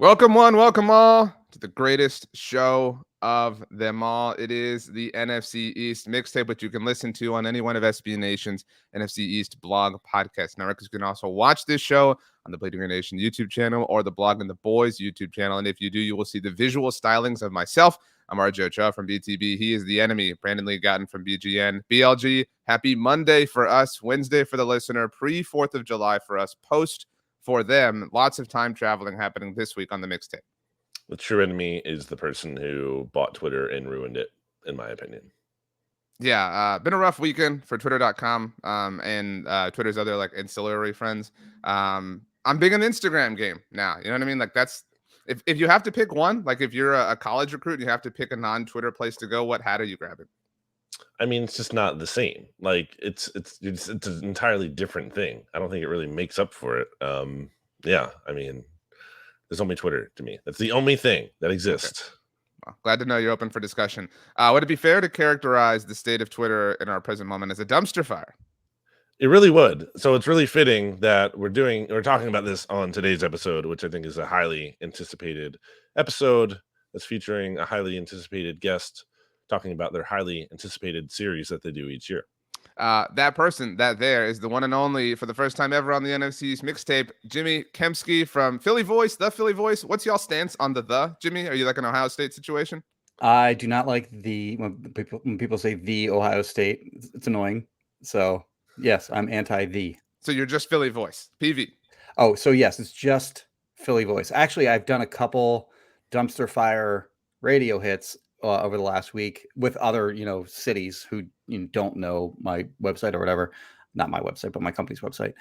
Welcome one, welcome all to the greatest show of them all. It is the NFC East Mixtape, which you can listen to on any one of SB Nation's NFC East blog podcast networks. You can also watch this show on the Bleeding Green Nation YouTube channel or the Blog and the Boys YouTube channel. And if you do, you will see the visual stylings of myself. I'm RJ Ochoa from BTB. He is the enemy, Brandon Lee Gowton from BGN. BLG, happy Monday for us, Wednesday for the listener, pre-4th of July for us, post for them. Lots of time traveling happening this week on the mixtape. The true enemy is the person who bought Twitter and ruined it, in my opinion. Yeah, been a rough weekend for Twitter.com and Twitter's other like ancillary friends. I'm big in the Instagram game now. You know what I mean? Like that's if you have to pick one, like if you're a college recruit and you have to pick a non-Twitter place to go, what hat are you grabbing? I mean, it's just not the same. Like it's an entirely different thing. I don't think it really makes up for it. Yeah, I mean, there's only Twitter to me. That's the only thing that exists. Okay. Well, glad to know you're open for discussion. Would it be fair to characterize the state of Twitter in our present moment as a dumpster fire? It really would. So it's really fitting that we're talking about this on today's episode, which I think is a highly anticipated episode that's featuring a highly anticipated guest talking about their highly anticipated series that they do each year. That person, that there is the one and only, for the first time ever on the NFC East Mixtape, Jimmy Kempski from Philly Voice, the Philly Voice. What's y'all stance on the, Jimmy? Are you like an Ohio State situation? I do not like when people say the Ohio State. It's annoying. So yes, I'm anti-the. So you're just Philly Voice, PV. Oh, so yes, it's just Philly Voice. Actually, I've done a couple dumpster fire radio hits over the last week with other, cities who don't know my website or whatever. Not my website, but my company's website.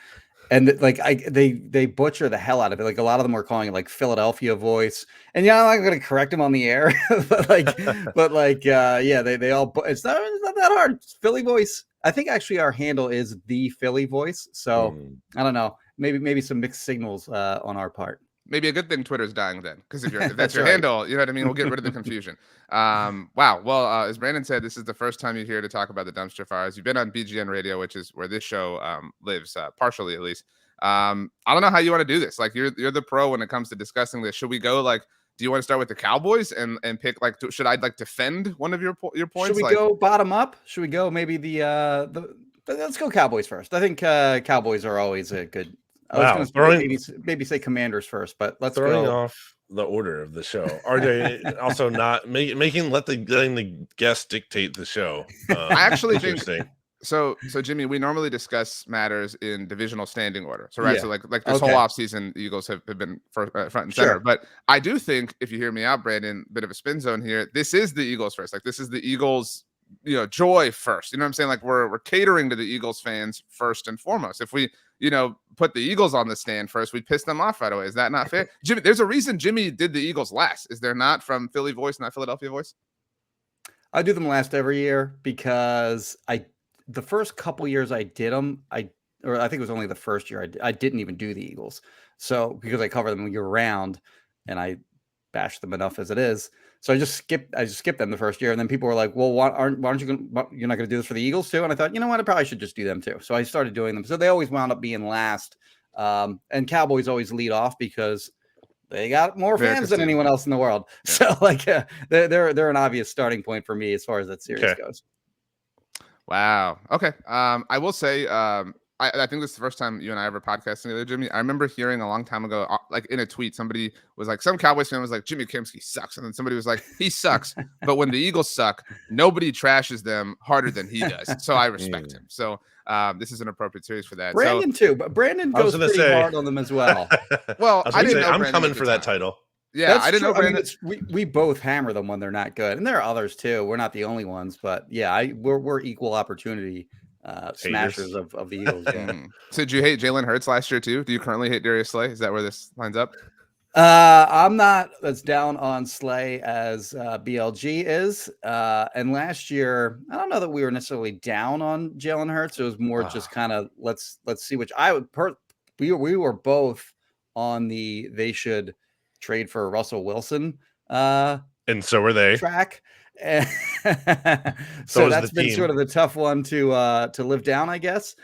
And they butcher the hell out of it. Like a lot of them were calling it like Philadelphia Voice, and I'm not going to correct them on the air, but yeah, they all. It's not that hard. It's Philly Voice. I think actually our handle is the Philly Voice. So I don't know. Maybe some mixed signals on our part. Maybe a good thing Twitter's dying then, because if that's your handle, you know what I mean? We'll get rid of the confusion. Wow. Well, as Brandon said, this is the first time you're here to talk about the dumpster fires. You've been on BGN Radio, which is where this show lives, partially at least. I don't know how you want to do this. Like you're the pro when it comes to discussing this. Should we go like? Do you want to start with the Cowboys and pick like? Should I like defend one of your points? Should we go bottom up? Should we go maybe the? Let's go Cowboys first. I think Cowboys are always a good. I was going to maybe say Commanders first, but let's throwing off the order of the show. RJ also not letting the guest dictate the show. I actually think so. Jimmy, we normally discuss matters in divisional standing order. So right, yeah. So like this whole offseason, the Eagles have been front and center. Sure. But I do think, if you hear me out, Brandon, bit of a spin zone here. This is the Eagles first. Like this is the Eagles. Joy first. You know what I'm saying? Like we're catering to the Eagles fans first and foremost. If we, put the Eagles on the stand first, we'd piss them off right away. Is that not fair? Jimmy, there's a reason Jimmy did the Eagles last. Is there not, from Philly Voice, not Philadelphia Voice? I do them last every year because the first couple years I did them, I think it was only the first year I didn't even do the Eagles. So because I cover them year round and I bash them enough as it is. So I just skipped them the first year, and then people were like, "Well, why aren't you you're not going to do this for the Eagles too?" And I thought, you know what, I probably should just do them too. So I started doing them. So they always wound up being last, and Cowboys always lead off because they got more fans than anyone else in the world. Yeah. So they're an obvious starting point for me as far as that series goes. Wow. Okay. I will say, I think this is the first time you and I ever podcasted together, Jimmy. I remember hearing a long time ago, like in a tweet, somebody was like, some Cowboys fan was like, Jimmy Kempski sucks. And then somebody was like, he sucks. But when the Eagles suck, nobody trashes them harder than he does. So I respect him. So this is an appropriate series for that. Brandon too, but Brandon goes pretty hard on them as well. Well, I didn't know I'm coming for that title. Yeah, I didn't know Brandon. We both hammer them when they're not good. And there are others too. We're not the only ones, but yeah, we're equal opportunity smashers of the Eagles. Yeah. So did you hate Jalen Hurts last year too? Do you currently hate Darius Slay? Is that where this lines up? I'm not as down on Slay as BLG is. And last year, I don't know that we were necessarily down on Jalen Hurts. It was more just kind of let's see which we were both on the they should trade for Russell Wilson. And so were they. Track. So that's been sort of the tough one to live down, I guess.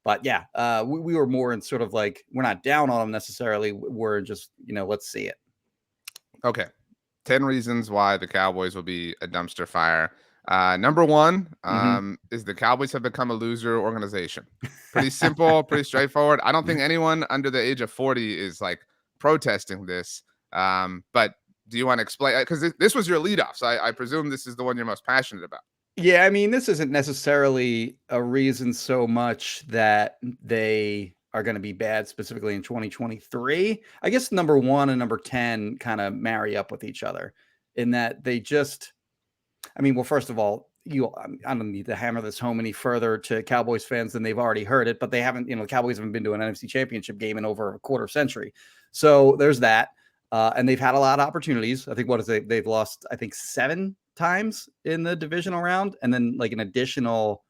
But yeah, we were more in sort of like, we're not down on them necessarily. We're just, let's see it. Okay. 10 reasons why the Cowboys will be a dumpster fire. Number one is the Cowboys have become a loser organization. Pretty simple, pretty straightforward. I don't think anyone under the age of 40 is like protesting this. But do you want to explain? Because this was your leadoff, so I presume this is the one you're most passionate about. Yeah, I mean, this isn't necessarily a reason so much that they are going to be bad specifically in 2023. I guess number 1 and number 10 kind of marry up with each other in that they just, I mean, well, first of all, I don't need to hammer this home any further to Cowboys fans than they've already heard it, but they haven't, Cowboys haven't been to an NFC Championship game in over a quarter century. So there's that. And they've had a lot of opportunities. I think they've lost, I think 7 times in the divisional round, and then like an additional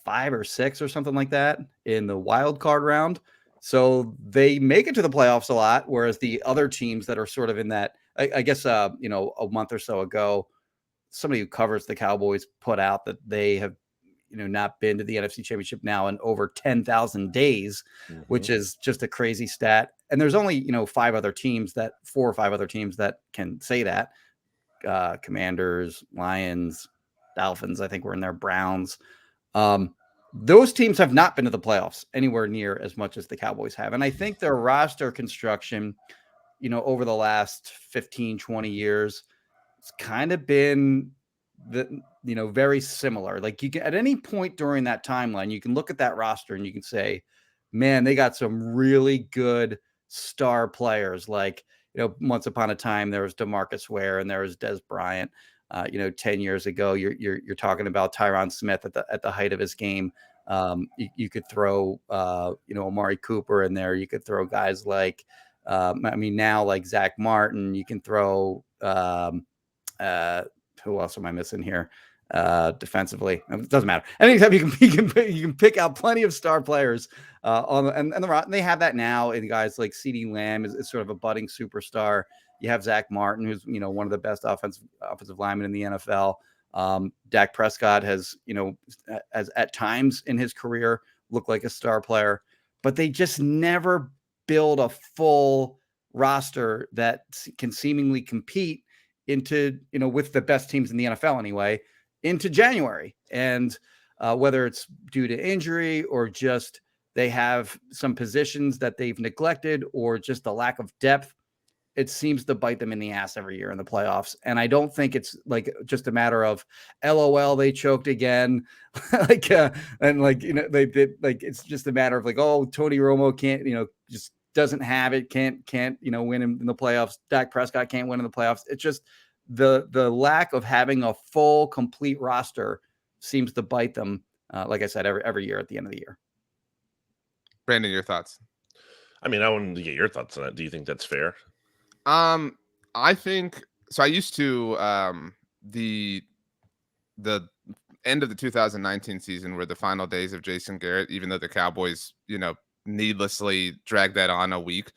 5 or 6 or something like that in the wild card round. So they make it to the playoffs a lot, whereas the other teams that are sort of in that, I guess, a month or so ago, somebody who covers the Cowboys put out that they have, not been to the NFC Championship now in over 10,000 days, which is just a crazy stat. And there's only, 4 or 5 other teams that can say that. Commanders, Lions, Dolphins, I think we're in there, Browns. Those teams have not been to the playoffs anywhere near as much as the Cowboys have. And I think their roster construction, over the last 15, 20 years, it's kind of been very similar. Like you can, at any point during that timeline, you can look at that roster and you can say, man, they got some really good star players. Like, once upon a time there was DeMarcus Ware and there was Des Bryant. 10 years ago, you're talking about Tyron Smith at the height of his game. You could throw Amari Cooper in there. You could throw guys like now like Zach Martin. You can throw who else am I missing here? Defensively, it doesn't matter. Anytime you can pick out plenty of star players and they have that now. And guys like CeeDee Lamb is sort of a budding superstar. You have Zach Martin, who's one of the best offensive linemen in the NFL. Dak Prescott has as at times in his career looked like a star player, but they just never build a full roster that can seemingly compete into with the best teams in the NFL anyway into January. And whether it's due to injury or just they have some positions that they've neglected or just the lack of depth, it seems to bite them in the ass every year in the playoffs. And I don't think it's like just a matter of LOL, they choked again. They did, like, it's just a matter of like, oh, Tony Romo can't, just doesn't have it, can't win in the playoffs. Dak Prescott can't win in the playoffs. It's just the lack of having a full, complete roster seems to bite them. Like I said, every year at the end of the year. Brandon, your thoughts? I mean, I wanted to get your thoughts on that. Do you think that's fair? I think so. I used to the end of the 2019 season were the final days of Jason Garrett, even though the Cowboys, needlessly dragged that on a week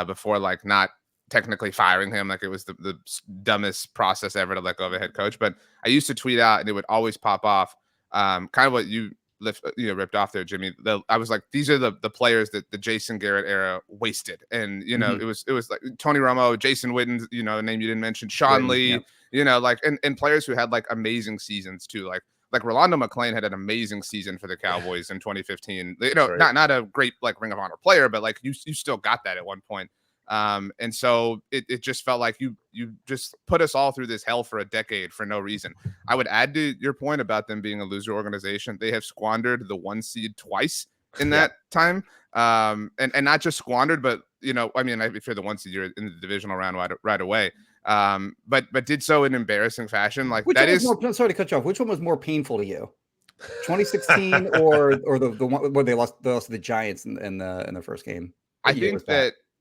before like not technically firing him. Like it was the dumbest process ever to let go of a head coach. But I used to tweet out and it would always pop off. Kind of what you ripped off there, Jimmy. I was like, these are the players that the Jason Garrett era wasted. And, it was like Tony Romo, Jason Witten, a name you didn't mention, Sean Lee, like, and players who had like amazing seasons too. Like Rolando McClain had an amazing season for the Cowboys in 2015. Right. Not a great like Ring of Honor player, but like you still got that at one point. And so it just felt like you just put us all through this hell for a decade for no reason. I would add to your point about them being a loser organization. They have squandered the 1 seed twice in that time. And not just squandered, but if you're the 1 seed, you're in the divisional round right away. But did so in embarrassing fashion. Like that is sorry to cut you off. Which one was more painful to you? 2016 or the one where they lost to the Giants in the first game? I think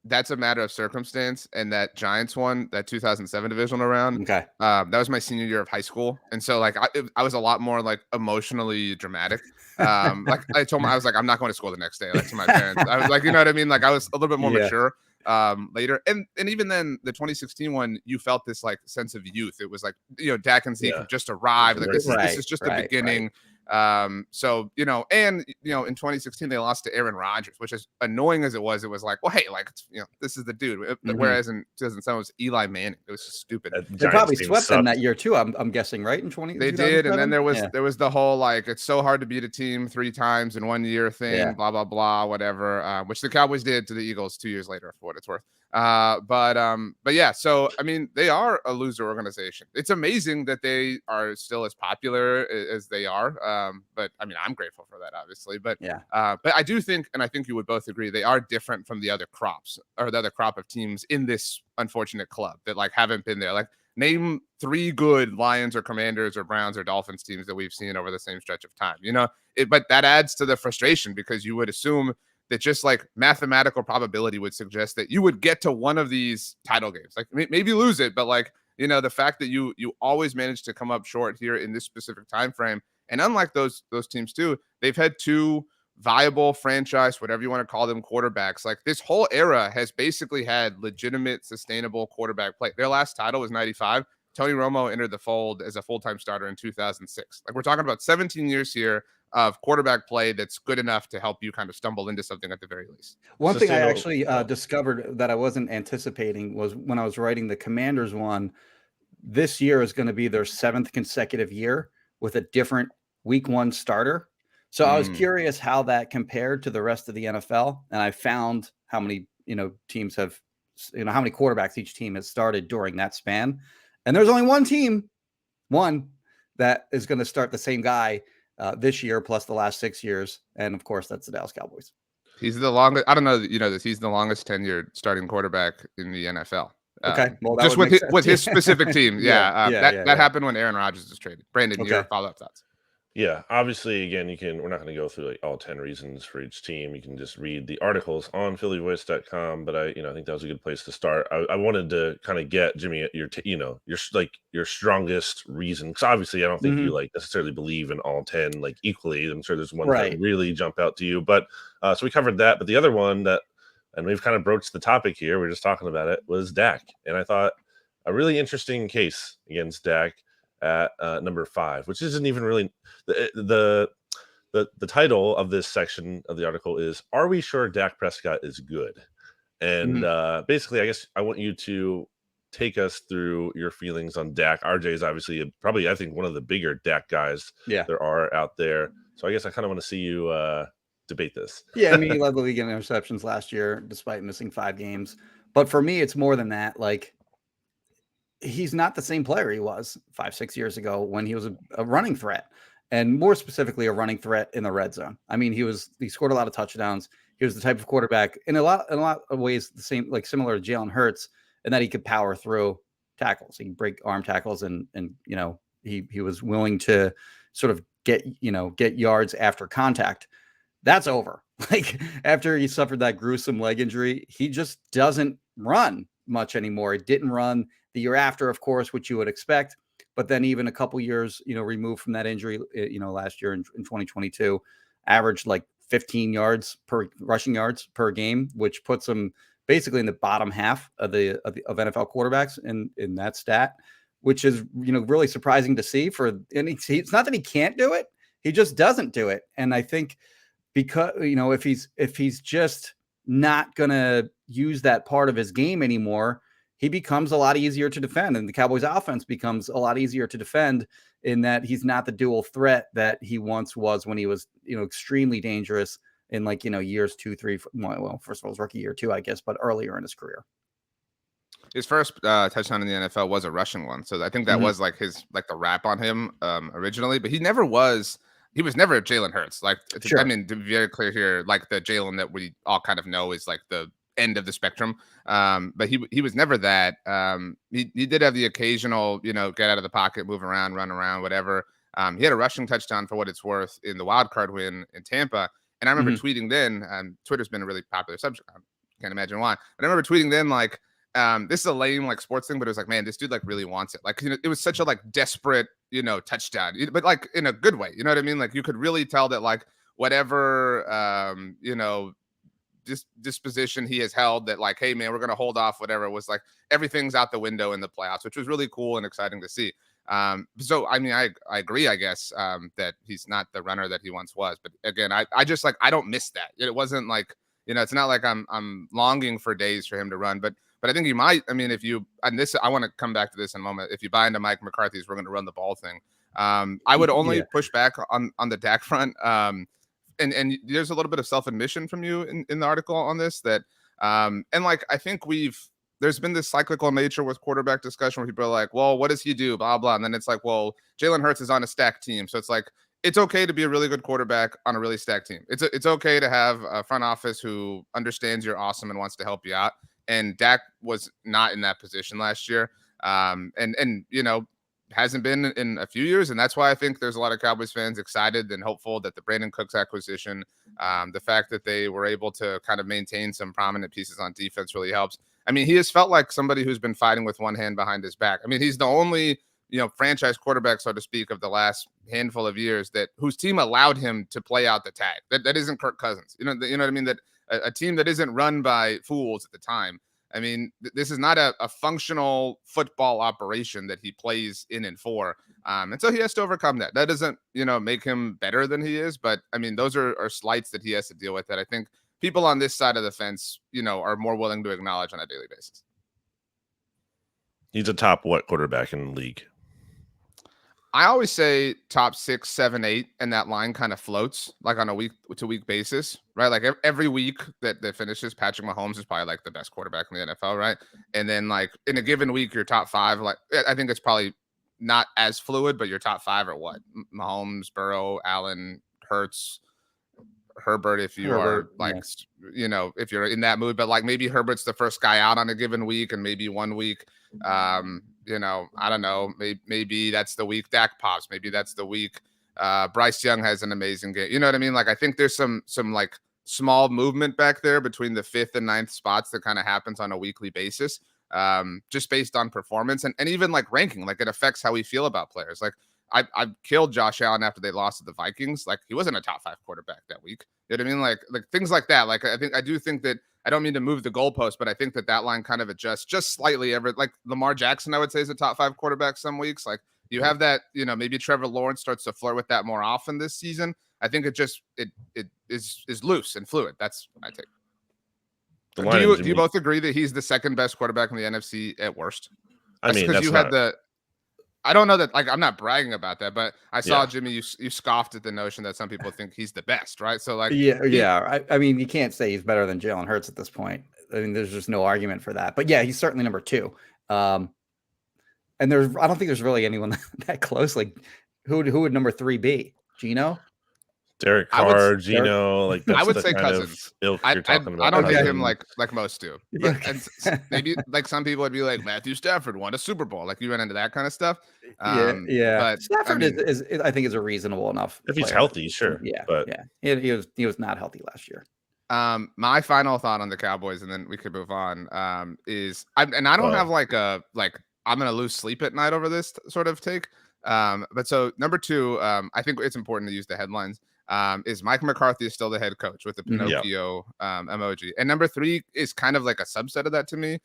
that's a matter of circumstance, and that Giants one, that 2007 divisional round. Okay. That was my senior year of high school. And so like, I was a lot more like emotionally dramatic. Like I told I was like, I'm not going to school the next day. Like to my parents, I was like, you know what I mean? Like I was a little bit more mature later. And even then the 2016 one, you felt this like sense of youth. It was like, Dak and Zeke have just arrived. Like this is just the beginning. So, and, in 2016, they lost to Aaron Rodgers, which is annoying as it was like, well, hey, like, this is the dude. Whereas in 2007, it was Eli Manning. It was just stupid. They probably swept them that year too. I'm guessing, right? In they did. And then there was the whole, like, it's so hard to beat a team 3 times in 1 year thing, blah, blah, blah, whatever, which the Cowboys did to the Eagles 2 years later, for what it's worth. But yeah, so I mean, they are a loser organization. It's amazing that they are still as popular as they are. But I mean, I'm grateful for that, obviously. But but I do think, and I think you would both agree, they are different from the other crops or the other crop of teams in this unfortunate club that like haven't been there. Like, name 3 good Lions or Commanders or Browns or Dolphins teams that we've seen over the same stretch of time. But that adds to the frustration because you would assume that just like mathematical probability would suggest that you would get to one of these title games, like maybe lose it, but like, the fact that you always manage to come up short here in this specific time frame. And unlike those teams too, they've had 2 viable franchise, whatever you want to call them, quarterbacks. Like, this whole era has basically had legitimate, sustainable quarterback play. Their last title was 95. Tony Romo entered the fold as a full-time starter in 2006. Like, we're talking about 17 years here of quarterback play that's good enough to help you kind of stumble into something at the very least. One thing I actually discovered that I wasn't anticipating was when I was writing the Commanders one, this year is going to be their 7th consecutive year with a different week 1 starter. So I was curious how that compared to the rest of the NFL. And I found how many, teams have, how many quarterbacks each team has started during that span. And there's only one that is going to start the same guy this year plus the last 6 years, and of course that's the Dallas Cowboys. He's the longest. I don't know that you know this. He's the longest tenured starting quarterback in the NFL. Okay, well, just with his specific team. That happened when Aaron Rodgers was traded. Brandon, your follow-up thoughts? Yeah, obviously, again, we're not going to go through like all 10 reasons for each team. You can just read the articles on phillyvoice.com, but I think that was a good place to start. I wanted to kind of get, Jimmy, your strongest reason, because obviously I don't think you like necessarily believe in all 10 like equally. I'm sure there's one that really jump out to you, but so we covered that. But the other one that, and we've kind of broached the topic here, we're just talking about it, was Dak. And I thought a really interesting case against Dak at number 5, which isn't even really the title of this section of the article is, "Are we sure Dak Prescott is good?" And basically, I guess I want you to take us through your feelings on Dak. RJ is obviously probably, I think, one of the bigger Dak guys there are out there. So I guess I kind of want to see you debate this. Yeah, I mean, he led the league in interceptions last year, despite missing 5 games. But for me, it's more than that. Like, he's not the same player he was 5-6 years ago when he was a running threat, and more specifically a running threat in the red zone. I mean, he scored a lot of touchdowns. He was the type of quarterback in a lot of ways similar to Jalen Hurts, in that he could power through tackles. He can break arm tackles, and he was willing to sort of get yards after contact. That's over. Like, after he suffered that gruesome leg injury, he just doesn't run much anymore. He didn't run the year after, of course, which you would expect. But then even a couple years, removed from that injury, last year in 2022, averaged like 15 rushing yards per game, which puts him basically in the bottom half of NFL quarterbacks in that stat, which is, really surprising to see. And it's not that he can't do it, he just doesn't do it. And I think because, if he's just not going to use that part of his game anymore, he becomes a lot easier to defend, and the Cowboys offense becomes a lot easier to defend, in that he's not the dual threat that he once was when he was, extremely dangerous in years 2, 3. Well, first of all, his rookie year 2, I guess, but earlier in his career. His first touchdown in the NFL was a rushing one, so I think that was like the rap on him originally. But he was never Jalen Hurts. Like, I mean, to be very clear here, like the Jalen that we all kind of know is like the end of the spectrum. But he was never that. He did have the occasional, get out of the pocket, move around, run around, whatever. He had a rushing touchdown, for what it's worth, in the wild card win in Tampa. And I remember tweeting then, Twitter's been a really popular subject. I can't imagine why. But I remember tweeting then, like, this is a lame like sports thing, but it was like, man, this dude like really wants it. Like, it was such a like desperate, touchdown, but like in a good way. You know what I mean? Like, you could really tell that like whatever, disposition he has held, that like, hey man, we're going to hold off, whatever, it was like everything's out the window in the playoffs, which was really cool and exciting to see. So I mean, I agree, I guess, that he's not the runner that he once was. But again, I just like I don't miss that. It wasn't like, it's not like I'm longing for days for him to run, but I think he might. I mean, if you, and this, I want to come back to this in a moment. If you buy into Mike McCarthy's, we're going to run the ball thing. I would only push back on the Dak front. And there's a little bit of self-admission from you in the article on this that, and like, I think there's been this cyclical nature with quarterback discussion where people are like, well, what does he do? Blah, blah. And then it's like, well, Jalen Hurts is on a stacked team. So it's like, it's okay to be a really good quarterback on a really stacked team. It's okay to have a front office who understands you're awesome and wants to help you out. And Dak was not in that position last year. And hasn't been in a few years. And that's why I think there's a lot of Cowboys fans excited and hopeful that the Brandon Cooks acquisition, the fact that they were able to kind of maintain some prominent pieces on defense really helps. I mean, he has felt like somebody who's been fighting with one hand behind his back. I mean, he's the only, franchise quarterback, so to speak, of the last handful of years whose team allowed him to play out the tag. That isn't Kirk Cousins. You know what I mean? That a team that isn't run by fools at the time. I mean, this is not a functional football operation that he plays in and for. And so he has to overcome that. That doesn't, make him better than he is. But I mean, those are slights that he has to deal with that I think people on this side of the fence, are more willing to acknowledge on a daily basis. He's a top what quarterback in the league? I always say top 6, 7, 8, and that line kind of floats like on a week-to-week basis, right? Like every week that finishes, Patrick Mahomes is probably like the best quarterback in the NFL, right? And then like in a given week, your top 5, like I think it's probably not as fluid, but your top 5 are what? Mahomes, Burrow, Allen, Hurts, Herbert, if you are like, if you're in that mood, but like maybe Herbert's the first guy out on a given week, and maybe one week, I don't know, maybe that's the week Dak pops. Maybe that's the week Bryce Young has an amazing game. You know what I mean? Like, I think there's some like small movement back there between the 5th and 9th spots that kind of happens on a weekly basis, just based on performance and even like ranking. Like, it affects how we feel about players. Like, I killed Josh Allen after they lost to the Vikings. Like, he wasn't a top 5 quarterback that week. You know what I mean? Like things like that. Like, I do think that, I don't mean to move the goalpost, but I think that line kind of adjusts just slightly like Lamar Jackson, I would say, is a top 5 quarterback some weeks. Like, you have that, maybe Trevor Lawrence starts to flirt with that more often this season. I think it is loose and fluid. That's my take. Do you both agree that he's the second best quarterback in the NFC at worst? I mean, because you had I don't know that, like, I'm not bragging about that, but I saw Jimmy, you scoffed at the notion that some people think he's the best, right? So like, I mean, you can't say he's better than Jalen Hurts at this point. I mean, there's just no argument for that. But yeah, he's certainly number 2. And I don't think there's really anyone that close. Like, who would number 3 be? Geno? Derek Carr, Geno, like I would say Cousins. I don't hate him like most do. But, and maybe like some people would be like, Matthew Stafford won a Super Bowl. Like, you ran into that kind of stuff. But Stafford is I think is a reasonable enough. If he's healthy, sure. He was not healthy last year. My final thought on the Cowboys, and then we could move on. Is I don't have like I'm gonna lose sleep at night over this sort of take. But so number 2, I think it's important to use the headlines. Is Mike McCarthy is still the head coach with the Pinocchio emoji. And number 3 is kind of like a subset of that to me.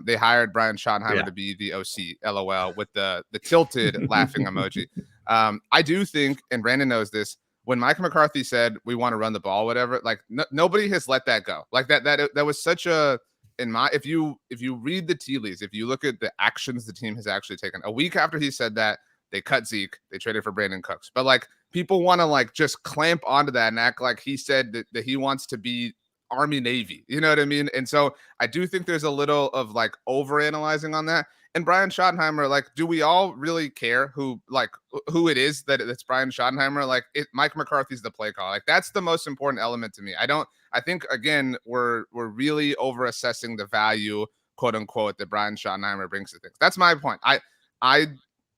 They hired Brian Schottenheimer to be the OC, LOL, with the tilted laughing emoji. I do think, and Brandon knows this, when Mike McCarthy said we want to run the ball, whatever, like nobody has let that go. Like that was such a, if you read the tea leaves, if you look at the actions the team has actually taken, a week after he said that, they cut Zeke, they traded for Brandon Cooks. But like, people want to like just clamp onto that and act like he said that he wants to be Army Navy. You know what I mean? And so I do think there's a little of like overanalyzing on that. And Brian Schottenheimer, like, do we all really care who it is that's Brian Schottenheimer? Like, Mike McCarthy's the play call. Like, that's the most important element to me. I think again, we're really over assessing the value, quote unquote, that Brian Schottenheimer brings to things. That's my point. I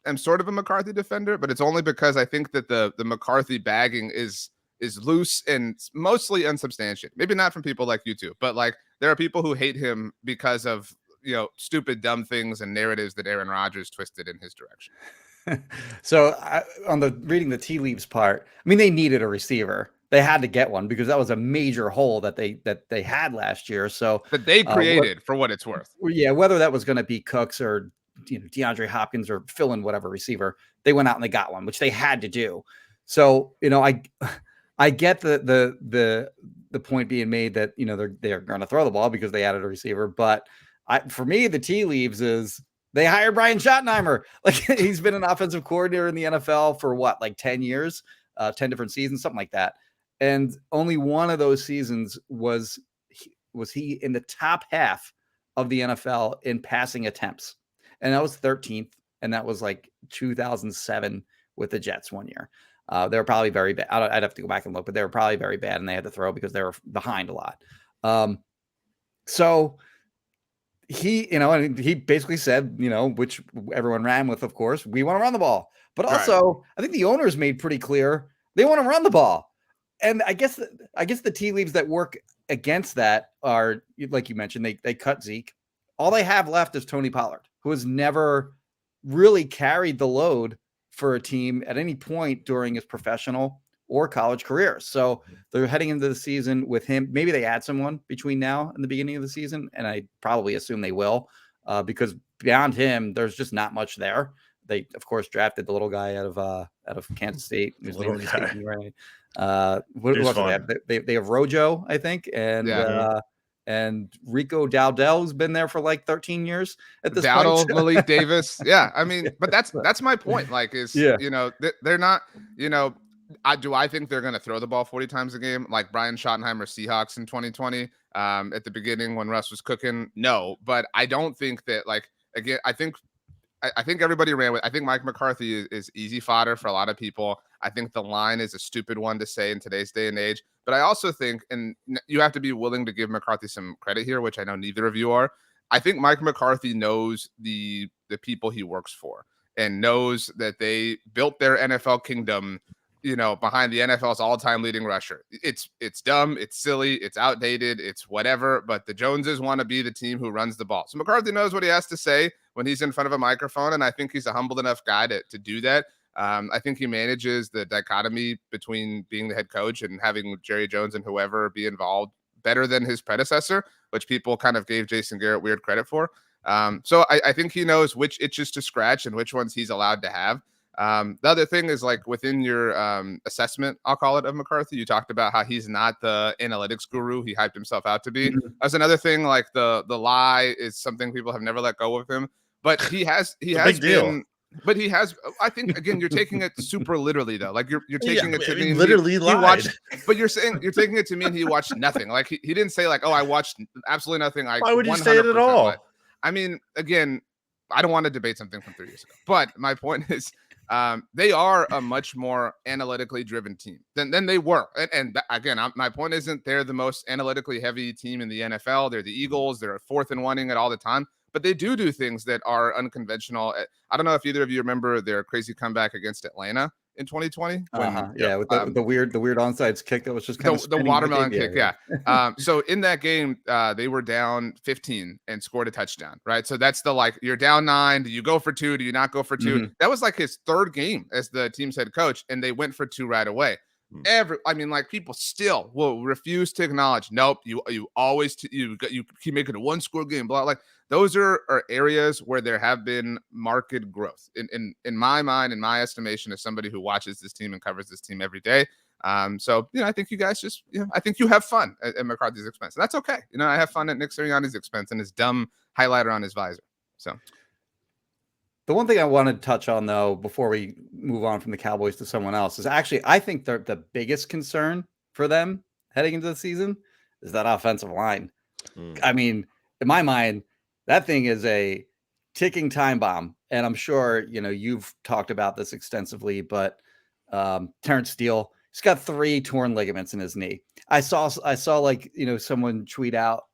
am sort of a McCarthy defender, but it's only because I think that the McCarthy bagging is loose and mostly unsubstantiated. Maybe not from people like you two, but like, there are people who hate him because of, stupid, dumb things and narratives that Aaron Rodgers twisted in his direction. So on the reading the tea leaves part, I mean, they needed a receiver. They had to get one because that was a major hole that they had last year. So that they created, for what it's worth. Yeah, whether that was going to be Cooks or DeAndre Hopkins or fill in whatever receiver. They went out and they got one, which they had to do. So, I get the point being made that, they're going to throw the ball because they added a receiver. But for me, the tea leaves is they hired Brian Schottenheimer. Like, he's been an offensive coordinator in the NFL for 10 years, 10 different seasons, something like that. And only one of those seasons was he in the top half of the NFL in passing attempts. And that was 13th. And that was 2007 with the Jets one year. They were probably very bad. I'd have to go back and look, but they were probably very bad and they had to throw because they were behind a lot. So he, and he basically said, which everyone ran with, of course, we want to run the ball. But also, I think the owners made pretty clear they want to run the ball. And I guess the tea leaves that work against that are, like you mentioned, they cut Zeke. All they have left is Tony Pollard, who has never really carried the load for a team at any point during his professional or college career. So they're heading into the season with him. Maybe they add someone between now and the beginning of the season. And I probably assume they will, because beyond him, there's just not much there. They, of course, drafted the little guy out of Kansas State. Little guy. What else they have Rojo, I think, and Rico Dowdell's been there for 13 years at this point. Malik Davis. Yeah. I mean, but that's my point. They're not, do I think they're going to throw the ball 40 times a game like Brian Schottenheimer Seahawks in 2020 at the beginning when Russ was cooking? No, but I don't think that, again, I think everybody ran with. I think Mike McCarthy is easy fodder for a lot of people. I think the line is a stupid one to say in today's day and age. But I also think, and you have to be willing to give McCarthy some credit here, which I know neither of you are. I think Mike McCarthy knows the people he works for and knows that they built their NFL kingdom, behind the NFL's all-time leading rusher. It's dumb, it's silly, it's outdated, it's whatever, but the Joneses want to be the team who runs the ball. So McCarthy knows what he has to say when he's in front of a microphone, and I think he's a humble enough guy to do that. I think he manages the dichotomy between being the head coach and having Jerry Jones and whoever be involved better than his predecessor, which people kind of gave Jason Garrett weird credit for. So I think he knows which itches to scratch and which ones he's allowed to have. The other thing is within your assessment, I'll call it, of McCarthy, you talked about how he's not the analytics guru he hyped himself out to be. Mm-hmm. That's another thing. The lie is something people have never let go of him, but he has been. But he has. I think again, you're taking it super literally though. You're taking it to mean literally he watched. But you're taking it to mean he watched nothing. He didn't say I watched absolutely nothing. Why would you say it at all? I mean, again, I don't want to debate something from 3 years ago. But my point is, they are a much more analytically driven team than they were. And again, my point isn't they're the most analytically heavy team in the NFL. They're the Eagles. They're 4th and 1-ing it all the time. But they do things that are unconventional. I don't know if either of you remember their crazy comeback against Atlanta in 2020. With the weird onside kick that was just kind of the watermelon kick. Yeah. So in that game, they were down 15 and scored a touchdown. Right. So that's you're down 9. Do you go for 2? Do you not go for 2? Mm-hmm. That was his 3rd game as the team's head coach, and they went for 2 right away. People still will refuse to acknowledge. Nope, you always you keep making a 1-score game. Blah. Those are areas where there have been marked growth in my mind, in my estimation, as somebody who watches this team and covers this team every day. So I think you guys just I think you have fun at McCarthy's expense. And that's okay. I have fun at Nick Sirianni's expense and his dumb highlighter on his visor. So. The one thing I want to touch on, though, before we move on from the Cowboys to someone else, is actually I think the biggest concern for them heading into the season is that offensive line. I mean, in my mind, that thing is a ticking time bomb. And I'm sure, you've talked about this extensively, but Terrence Steele, he's got 3 torn ligaments in his knee. I saw someone tweet out,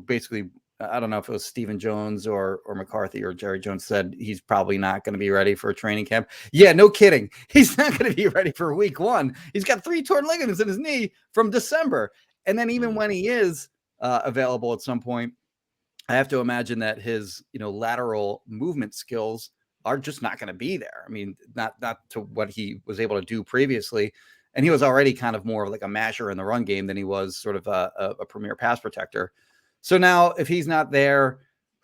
basically, I don't know if it was Stephen Jones or McCarthy or Jerry Jones said he's probably not going to be ready for a training camp. Yeah, no kidding. He's not going to be ready for week 1. He's got 3 torn ligaments in his knee from December. And then even when he is available at some point, I have to imagine that his, lateral movement skills are just not going to be there. I mean, not to what he was able to do previously. And he was already kind of more like a masher in the run game than he was sort of a premier pass protector. So now if he's not there,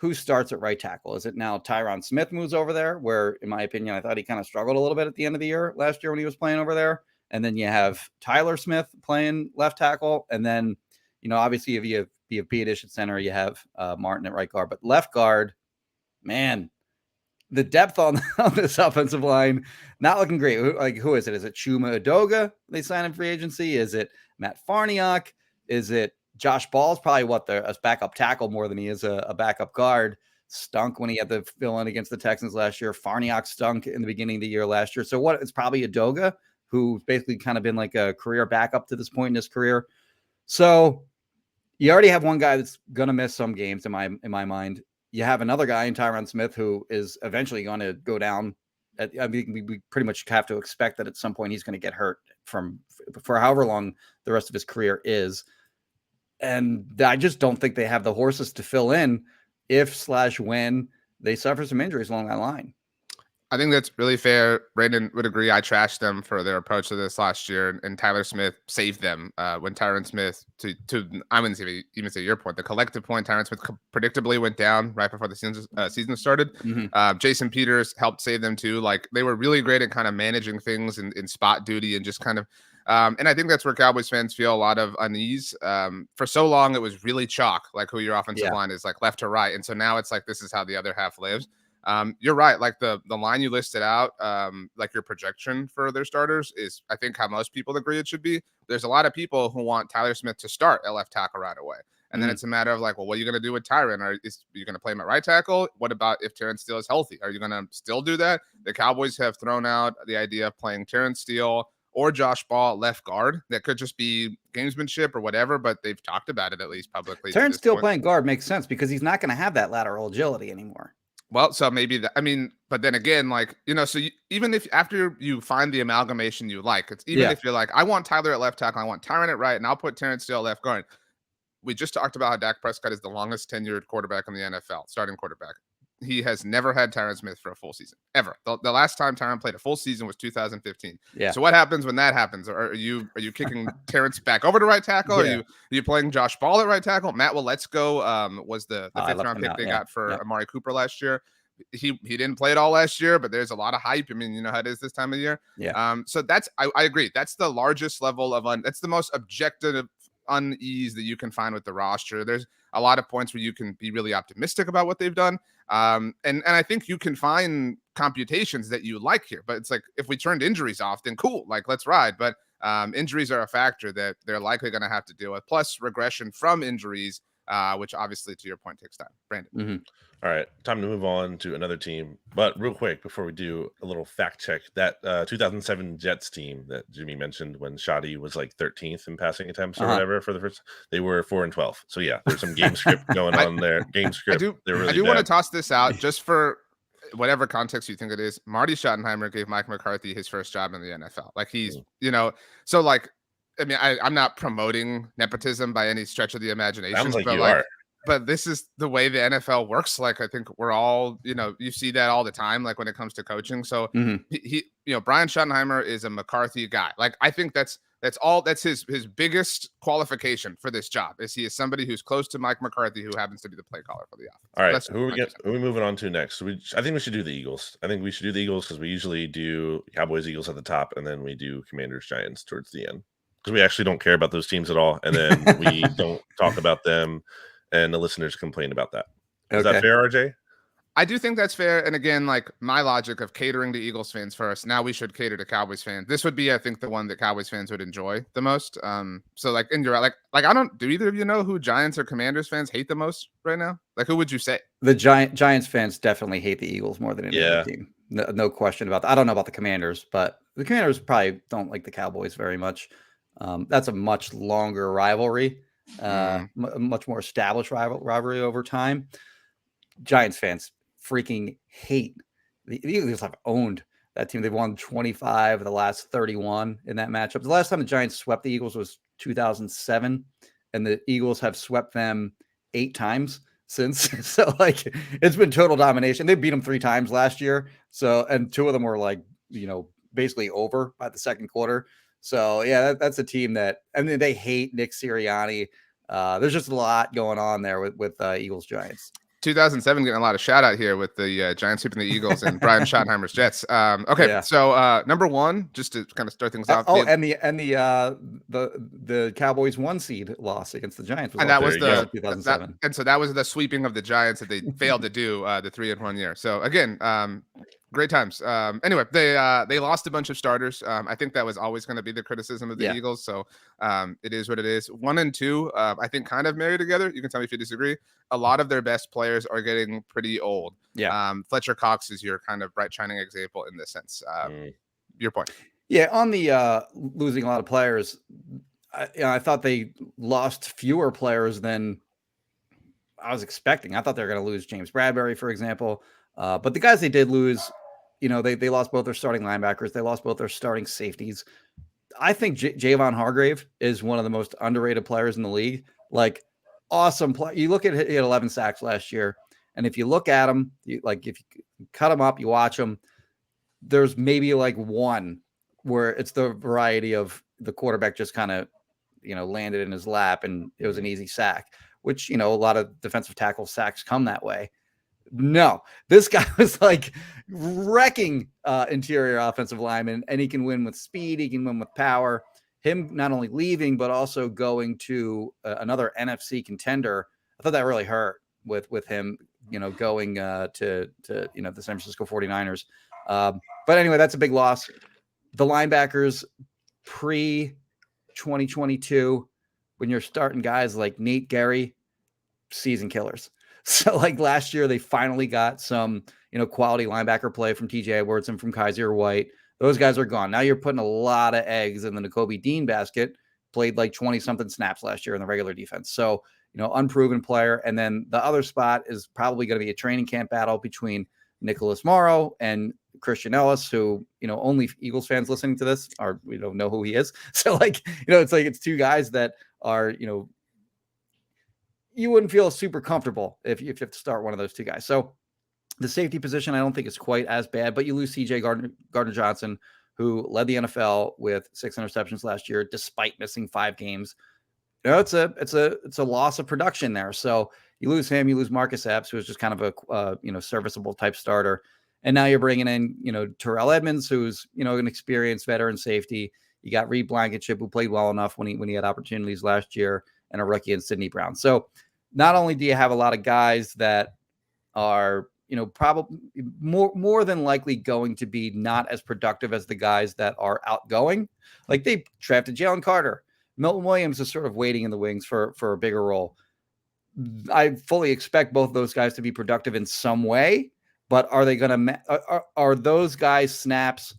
who starts at right tackle? Is it now Tyron Smith moves over there, where, in my opinion, I thought he kind of struggled a little bit at the end of the year last year when he was playing over there. And then you have Tyler Smith playing left tackle. And then, obviously, if you have Biadish at center, you have Martin at right guard. But left guard, man, the depth on this offensive line, not looking great. Like, who is it? Is it Chuma Edoga they signed in free agency? Is it Matt Farniok? Is it Josh Ball's probably a backup tackle more than he is a backup guard. Stunk when he had to fill in against the Texans last year. Farniok stunk in the beginning of the year last year. So it's probably Edoga, who's basically kind of been like a career backup to this point in his career. So you already have one guy that's going to miss some games in my mind. You have another guy in Tyron Smith who is eventually going to go down. We pretty much have to expect that at some point he's going to get hurt for however long the rest of his career is. And I just don't think they have the horses to fill in if/when they suffer some injuries along that line. I think that's really fair. Brandon would agree. I trashed them for their approach to this last year, and Tyler Smith saved them when Tyron Smith, to I wouldn't even say your point, the collective point, Tyron Smith predictably went down right before the season started. Mm-hmm. Jason Peters helped save them too. Like, they were really great at kind of managing things in spot duty and just kind of and I think that's where Cowboys fans feel a lot of unease. For so long, it was really chalk, like who your offensive line is, like left to right. And so now it's like, this is how the other half lives. You're right. Like the line you listed out, like your projection for their starters is, I think, how most people agree it should be. There's a lot of people who want Tyler Smith to start at left tackle right away. And then it's a matter of like, well, what are you going to do with Tyron? Are you going to play him at right tackle? What about if Terrence Steele is healthy? Are you going to still do that? The Cowboys have thrown out the idea of playing Terrence Steele or Josh Ball at left guard. That could just be gamesmanship or whatever, but they've talked about it at least publicly. Terrence Steele playing guard makes sense because he's not going to have that lateral agility anymore. Well, so maybe but then again, like, so even if after you find the amalgamation you like, it's if you're like, I want Tyler at left tackle, I want Tyron at right, and I'll put Terrence Steele at left guard. We just talked about how Dak Prescott is the longest tenured quarterback in the NFL, starting quarterback. He has never had Tyron Smith for a full season, ever. The last time Tyron played a full season was 2015. Yeah. So what happens when that happens? Are you kicking Terrence back over to right tackle? Yeah. Are you playing Josh Ball at right tackle? Matt Waletzko was the fifth round pick they got for Amari Cooper last year. He didn't play it all last year, but there's a lot of hype. I mean, you know how it is this time of year. Yeah. So that's I agree. That's the largest level of that's the most objective unease that you can find with the roster. There's a lot of points where you can be really optimistic about what they've done. And I think you can find computations that you like here, but it's like, if we turned injuries off, then cool, like let's ride. But injuries are a factor that they're likely going to have to deal with, plus regression from injuries, which obviously, to your point, takes time. Brandon. Mm-hmm. All right, time to move on to another team. But real quick, before we do a little fact check, that 2007 Jets team that Jimmy mentioned when Shoddy was like 13th in passing attempts or whatever for the first, they were 4-12. So yeah, there's some game script going on there. Game script. I do want to toss this out just for whatever context you think it is. Marty Schottenheimer gave Mike McCarthy his first job in the NFL. Like he's, so like, I mean, I'm not promoting nepotism by any stretch of the imagination. Sounds like but you are. But this is the way the NFL works. Like, I think we're all, you see that all the time, like when it comes to coaching. So he Brian Schottenheimer is a McCarthy guy. Like, I think that's his biggest qualification for this job, is he is somebody who's close to Mike McCarthy, who happens to be the play caller for the offense. All right, who are we moving on to next? I think we should do the Eagles. I think we should do the Eagles because we usually do Cowboys, Eagles at the top, and then we do Commanders, Giants towards the end, because we actually don't care about those teams at all, and then we don't talk about them, and the listeners complain about that. Is that fair, RJ? I do think that's fair. And again, like my logic of catering to Eagles fans first, now we should cater to Cowboys fans. This would be, I think, the one that Cowboys fans would enjoy the most. So like, and you're like do either of you know who Giants or Commanders fans hate the most right now? Like, who would you say? The Giants fans definitely hate the Eagles more than any other team. No question about that. I don't know about the Commanders, but the Commanders probably don't like the Cowboys very much. That's a much longer rivalry, much more established rivalry over time. Giants fans freaking hate the Eagles. Have owned that team. They've won 25 of the last 31 in that matchup. The last time the Giants swept the Eagles was 2007, and the Eagles have swept them 8 times since. So like, it's been total domination. They beat them 3 times last year. So, and 2 of them were like, basically over by the second quarter. So yeah, that's a team that, I mean, they hate Nick Sirianni. There's just a lot going on there with Eagles Giants. 2007 getting a lot of shout out here with the Giants sweeping the Eagles and Brian Schottenheimer's Jets. Okay, Yeah. so number one, just to kind of start things off. And the Cowboys 1 seed loss against the Giants was and that was There the you 2007. and so that was the sweeping of the Giants that they failed to do the 3-1 year. So again, great times. Anyway, they lost a bunch of starters. I think that was always going to be the criticism of the Eagles. So it is what it is. 1 and 2, I think, kind of marry together. You can tell me if you disagree. A lot of their best players are getting pretty old. Yeah. Fletcher Cox is your kind of bright shining example in this sense. Your point. Yeah, on the losing a lot of players, I thought they lost fewer players than I was expecting. I thought they were going to lose James Bradbury, for example. But the guys they did lose, they lost both their starting linebackers. They lost both their starting safeties. I think Javon Hargrave is one of the most underrated players in the league. Like, awesome play. You look at he had 11 sacks last year, and if you look at him, if you cut him up, you watch him. There's maybe like one where it's the variety of the quarterback just kind of, landed in his lap and it was an easy sack, which, a lot of defensive tackle sacks come that way. No, this guy was like wrecking interior offensive linemen, and he can win with speed. He can win with power. Him not only leaving, but also going to another NFC contender. I thought that really hurt with him, going to the San Francisco 49ers. But anyway, that's a big loss. The linebackers pre-2022, when you're starting guys like Nate Gary, season killers. So like last year, they finally got some, quality linebacker play from TJ Edwards and from Kaiser White. Those guys are gone. Now you're putting a lot of eggs in the Nakobe Dean basket. Played like 20-something snaps last year in the regular defense. So, unproven player. And then the other spot is probably going to be a training camp battle between Nicholas Morrow and Christian Ellis, who, only Eagles fans listening to this we don't know who he is. So it's two guys that are, you wouldn't feel super comfortable if you have to start one of those two guys. So the safety position, I don't think is quite as bad, but you lose CJ Gardner-Johnson, who led the NFL with 6 interceptions last year, despite missing 5 games. It's a loss of production there. So you lose him, you lose Marcus Epps, who is just kind of a serviceable type starter, and now you're bringing in Terrell Edmonds, who's an experienced veteran safety. You got Reed Blankenship, who played well enough when he had opportunities last year, and a rookie in Sidney Brown. So not only do you have a lot of guys that are probably more than likely going to be not as productive as the guys that are outgoing. Like they drafted Jalen Carter. Milton Williams is sort of waiting in the wings for a bigger role. I fully expect both those guys to be productive in some way, but are they going to are those guys' snaps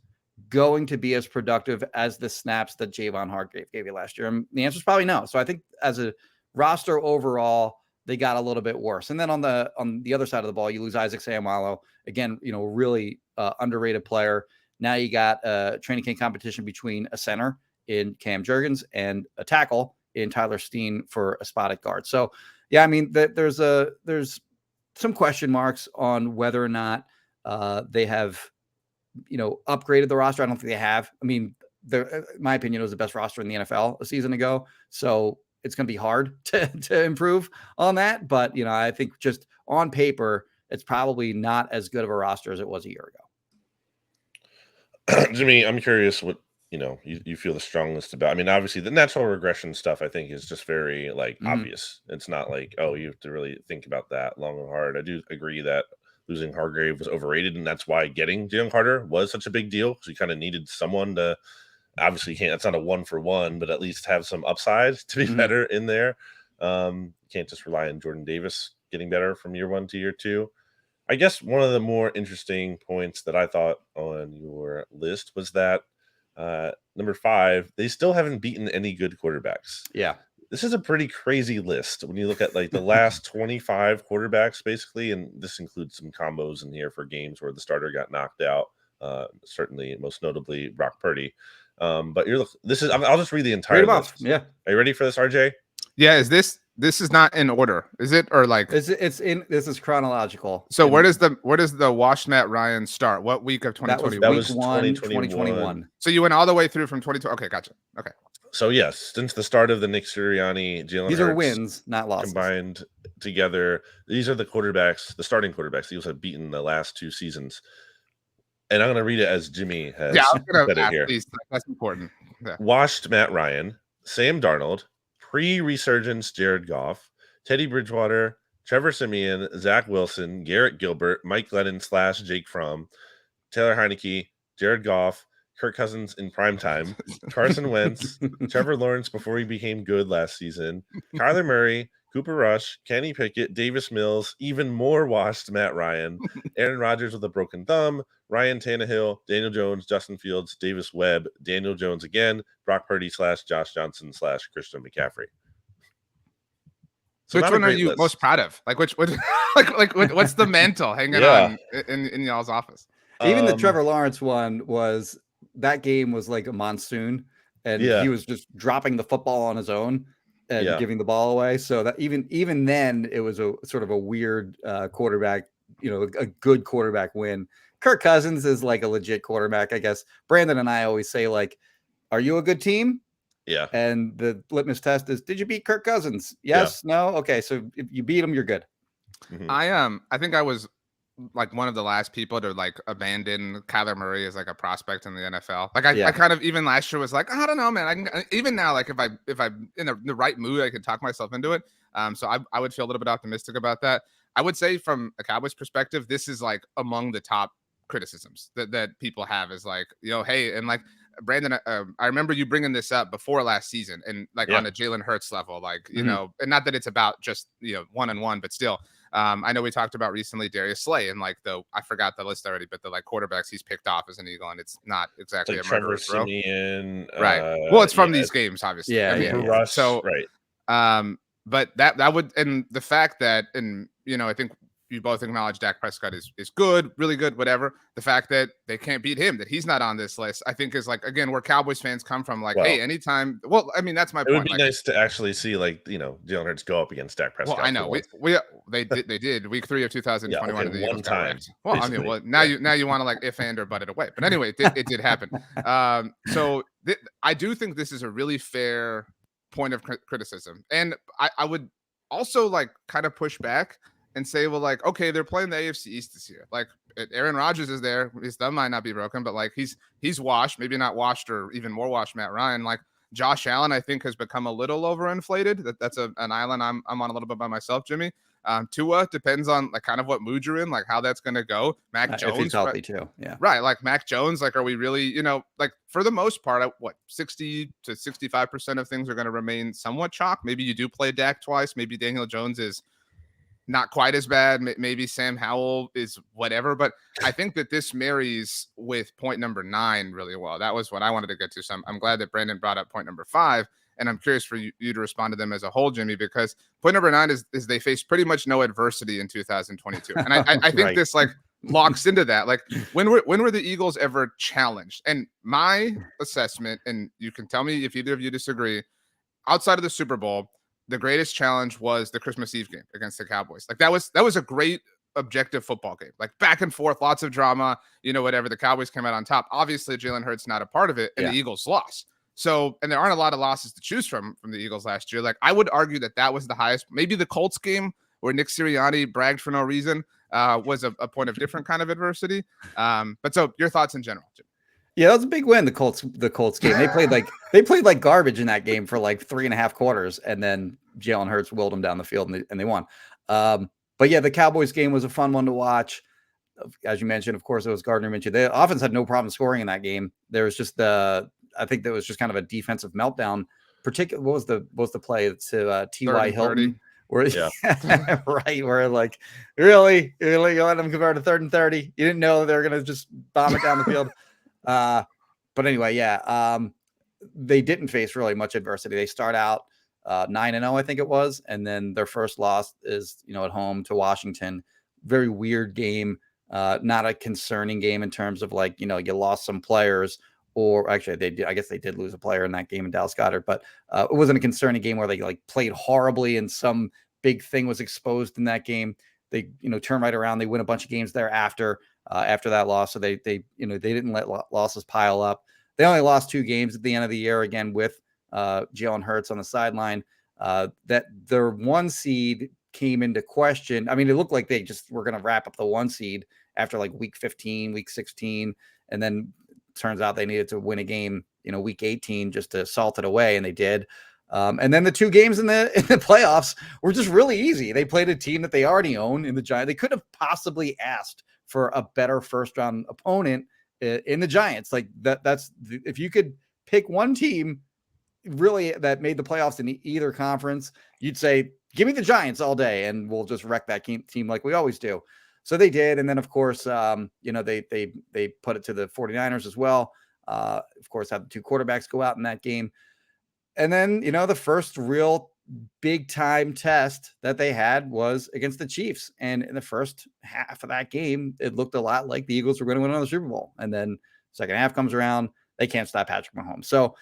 going to be as productive as the snaps that Javon Hargrave gave you last year? And the answer is probably no. So I think as a roster overall, they got a little bit worse. And then on the other side of the ball, you lose Isaac Seumalo. Again, really underrated player. Now you got a training camp competition between a center in Cam Jurgens and a tackle in Tyler Steen for a spot at guard. So yeah, I mean, there's some question marks on whether or not they have, upgraded the roster. I don't think they have. I mean, in my opinion, it was the best roster in the NFL a season ago. So it's going to be hard to improve on that. But, I think just on paper, it's probably not as good of a roster as it was a year ago. Jimmy, I'm curious what, you feel the strongest about. I mean, obviously the natural regression stuff, I think, is just very obvious. It's not like, oh, you have to really think about that long and hard. I do agree that losing Hargrave was overrated, and that's why getting Jalen Carter was such a big deal, because you kind of needed someone to, obviously it's not a 1-for-1, but at least have some upside to be better in there. You can't just rely on Jordan Davis getting better from year 1 to year 2. I guess one of the more interesting points that I thought on your list was that number 5, they still haven't beaten any good quarterbacks. Yeah. This is a pretty crazy list when you look at like the last 25 quarterbacks, basically, and this includes some combos in here for games where the starter got knocked out. Certainly, most notably, Brock Purdy. But I'll just read the entire list. Yeah. Are you ready for this, RJ? Yeah. This is not in order, is it? Or like this is chronological. So where does the Wash Matt Ryan start? What week of 2021? That was week 1, 2021. So you went all the way through from 2020. Okay, gotcha. Okay. So yes, since the start of the Nick Sirianni, Jalen These Hurts are wins, not losses. combined together, these are the quarterbacks, the starting quarterbacks the Eagles have beaten the last 2 seasons. And I'm going to read it as Jimmy has Yeah, I was gonna said it ask, here. please. That's important. Yeah. Washed Matt Ryan, Sam Darnold, pre-resurgence Jared Goff, Teddy Bridgewater, Trevor Siemian, Zach Wilson, Garrett Gilbert, Mike Glennon / Jake Fromm, Taylor Heineke, Jared Goff, Kirk Cousins in primetime, Carson Wentz, Trevor Lawrence before he became good last season, Kyler Murray, Cooper Rush, Kenny Pickett, Davis Mills, even more washed Matt Ryan, Aaron Rodgers with a broken thumb, Ryan Tannehill, Daniel Jones, Justin Fields, Davis Webb, Daniel Jones again, Brock Purdy / Josh Johnson / Christian McCaffrey. So Which one are you list. most proud of? Like which what's the mantle hanging on in y'all's office? Even the Trevor Lawrence one was, that game was like a monsoon, and he was just dropping the football on his own and giving the ball away. So that even then it was a sort of a weird quarterback, a good quarterback win. Kirk Cousins is like a legit quarterback, I guess. Brandon and I always say, like, are you a good team? Yeah. And the litmus test is, did you beat Kirk Cousins? Yes, no. Okay. So if you beat him, you're good. Mm-hmm. I think I was like one of the last people to like abandon Kyler Murray as like a prospect in the NFL. Like I kind of, even last year was like, I don't know, man. Even now, like if I'm in the right mood, I can talk myself into it. So I would feel a little bit optimistic about that. I would say from a Cowboys perspective, this is like among the top criticisms that people have, is like, hey, and like Brandon, I remember you bringing this up before last season, and like on a Jalen Hurts level, like, and not that it's about just, 1-on-1, but still, I know we talked about recently Darius Slay, and like I forgot the list already, but the like quarterbacks he's picked off as an Eagle, and it's not exactly like a Trevor murderer's row. Siemian, Right. Well, it's from these games, obviously. Rush, so right. But that would, and the fact that, and I think you both acknowledge Dak Prescott is good, really good, whatever. The fact that they can't beat him, that he's not on this list, I think is like, again, where Cowboys fans come from. Like, hey, anytime. Well, I mean, that's my point. It would be nice to actually see, like, Jalen Hurts go up against Dak Prescott. Well, I know they did week 3 of 2021. The Eagles got wrecked. Well, basically. I mean, now you want to like if and or butt it away, but anyway, it did happen. So I do think this is a really fair point of criticism, and I would also like kind of push back and say, well, like, okay, they're playing the AFC East this year. Like, Aaron Rodgers is there. His thumb might not be broken, but like he's washed, maybe not washed or even more washed Matt Ryan. Like Josh Allen, I think, has become a little overinflated. That's an island I'm on a little bit by myself, Jimmy. Tua depends on like kind of what mood you're in, like how that's going to go. Mac Jones, if he's healthy too. Yeah. Right. Like Mac Jones, like, are we really, like for the most part, what 60 to 65% of things are going to remain somewhat chalk. Maybe you do play Dak twice. Maybe Daniel Jones is not quite as bad. Maybe Sam Howell is whatever, but I think that this marries with point number 9 really well. That was what I wanted to get to. So I'm glad that Brandon brought up point number 5, and I'm curious for you to respond to them as a whole, Jimmy, because point number 9 is they faced pretty much no adversity in 2022. And I think this like locks into that. Like when were the Eagles ever challenged? And my assessment, and you can tell me if either of you disagree, outside of the Super Bowl, the greatest challenge was the Christmas Eve game against the Cowboys. Like that was a great objective football game, like back and forth, lots of drama, whatever. The Cowboys came out on top. Obviously, Jalen Hurts not a part of it, and the Eagles lost. So, and there aren't a lot of losses to choose from the Eagles last year. Like I would argue that was the highest. Maybe the Colts game where Nick Sirianni bragged for no reason was a point of different kind of adversity. But so your thoughts in general, Jim? Yeah, that was a big win. The Colts game. They played like garbage in that game for like 3.5 quarters, and then Jalen Hurts willed them down the field and they won. But yeah, the Cowboys game was a fun one to watch. As you mentioned, of course, it was Gardner Minshew. The offense had no problem scoring in that game. There was just I think there was just kind of a defensive meltdown. What was the play to T.Y. Hilton? Where, right, where like really you let them convert to 3rd and 30. You didn't know they were gonna just bomb it down the field. But anyway, they didn't face really much adversity. They start out 9-0, I think it was, and then their first loss is at home to Washington. Very weird game. Not a concerning game in terms of like you lost some players, or actually they did. I guess they did lose a player in that game in Dallas Goedert, but it wasn't a concerning game where they like played horribly and some big thing was exposed in that game. They turn right around. They win a bunch of games thereafter. After that loss, so they didn't let losses pile up. They only lost 2 games at the end of the year, again with Jalen Hurts on the sideline, that their 1 seed came into question. I mean, it looked like they just were going to wrap up the 1 seed after like week 15, week 16. And then turns out they needed to win a game, week 18 just to salt it away. And they did. And then the 2 games in the playoffs were just really easy. They played a team that they already own in the Giants. They could have possibly asked for a better first round opponent in the Giants. Like that's if you could pick one team really that made the playoffs in either conference, you'd say, give me the Giants all day and we'll just wreck that team like we always do. So they did. And then of course, they put it to the 49ers as well. Of course, had the 2 quarterbacks go out in that game. And then, the first real big time test that they had was against the Chiefs. And in the first half of that game, it looked a lot like the Eagles were going to win another Super Bowl. And then second half comes around, they can't stop Patrick Mahomes. So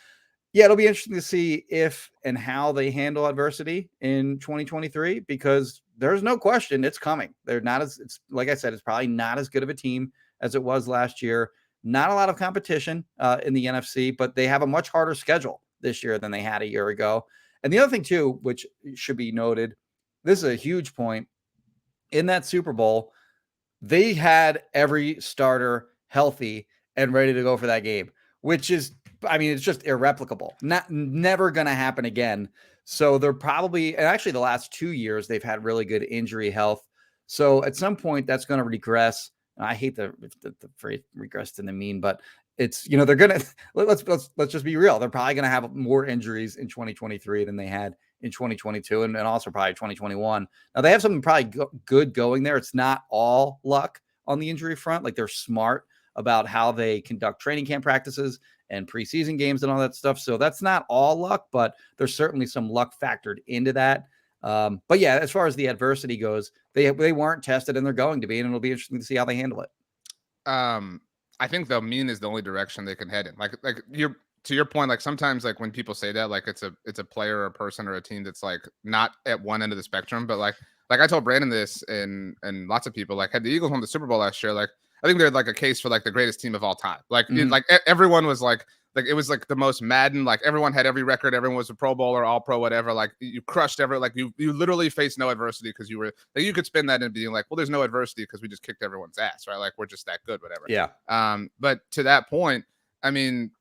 yeah, it'll be interesting to see if and how they handle adversity in 2023, because there's no question it's coming. They're not it's like I said, it's probably not as good of a team as it was last year. Not a lot of competition in the NFC, but they have a much harder schedule this year than they had a year ago. And the other thing too, which should be noted, this is a huge point. In that Super Bowl, they had every starter healthy and ready to go for that game, which is, it's just irreplicable. Never going to happen again. So they're probably, and actually the last 2 years, they've had really good injury health. So at some point that's going to regress. I hate the phrase regressed in the mean, but it's, they're going to, let's just be real. They're probably going to have more injuries in 2023 than they had in 2022 and also probably 2021. Now they have something probably good going there. It's not all luck on the injury front. Like they're smart about how they conduct training camp practices and preseason games and all that stuff. So that's not all luck, but there's certainly some luck factored into that. But yeah, as far as the adversity goes, they weren't tested and they're going to be, and it'll be interesting to see how they handle it. I think the mean is the only direction they can head in. Like you're to your point, like sometimes like when people say that, like it's a player or a person or a team that's like not at one end of the spectrum, but like I told Brandon this and lots of people, like had the Eagles won the Super Bowl last year, like I think they're like a case for like the greatest team of all time. Like like everyone was like it was like the most Madden, like everyone had every record, everyone was a Pro Bowler, all pro, whatever. Like you crushed like you literally faced no adversity because you were like, you could spin that and being like, well, there's no adversity because we just kicked everyone's ass, right? Like we're just that good, whatever. Yeah. But to that point, I mean,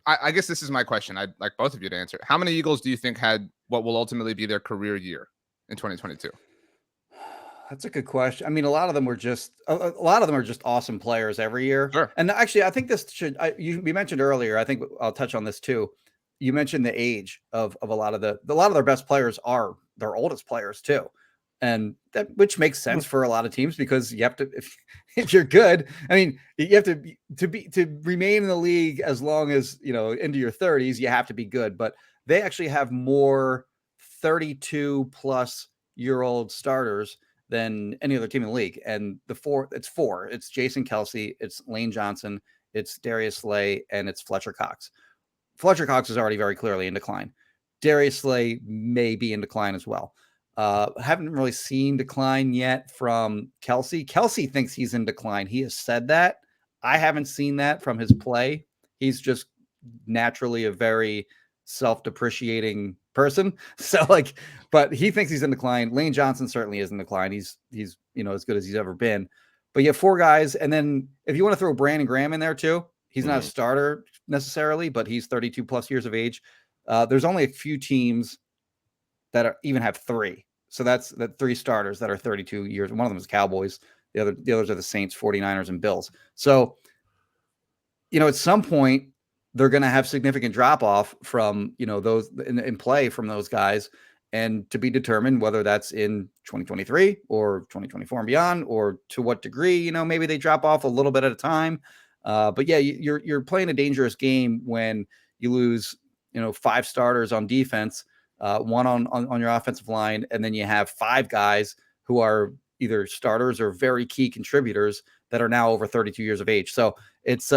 I guess this is my question. I'd like both of you to answer. How many Eagles do you think had what will ultimately be their career year in 2022? That's a good question. I mean, a lot of them were just awesome players every year. Sure. And actually, I think this should we mentioned earlier. I think I'll touch on this too. You mentioned the age of a lot of their best players are their oldest players too, and that which makes sense for a lot of teams because you have to if you're good. I mean, you have to remain in the league as long as into your 30s. You have to be good, but they actually have more 32 plus year old starters than any other team in the league. And it's four. It's Jason Kelsey, it's Lane Johnson, it's Darius Slay, and it's Fletcher Cox. Fletcher Cox is already very clearly in decline. Darius Slay may be in decline as well. Haven't really seen decline yet from Kelsey. Kelsey thinks he's in decline. He has said that. I haven't seen that from his play. He's just naturally a very self-depreciating person. So but he thinks he's in decline. Lane Johnson certainly is in decline. He's as good as he's ever been. But you have four guys. And then if you want to throw Brandon Graham in there too, he's not a starter necessarily, but he's 32 plus years of age. There's only a few teams that even have three. So that's the three starters that are 32 years. One of them is Cowboys. The others are the Saints, 49ers, and Bills. So, at some point, they're going to have significant drop off from, those in play from those guys, and to be determined whether that's in 2023 or 2024 and beyond, or to what degree, maybe they drop off a little bit at a time. But yeah, you're playing a dangerous game when you lose, five starters on defense, one on your offensive line, and then you have five guys who are either starters or very key contributors that are now over 32 years of age. So it's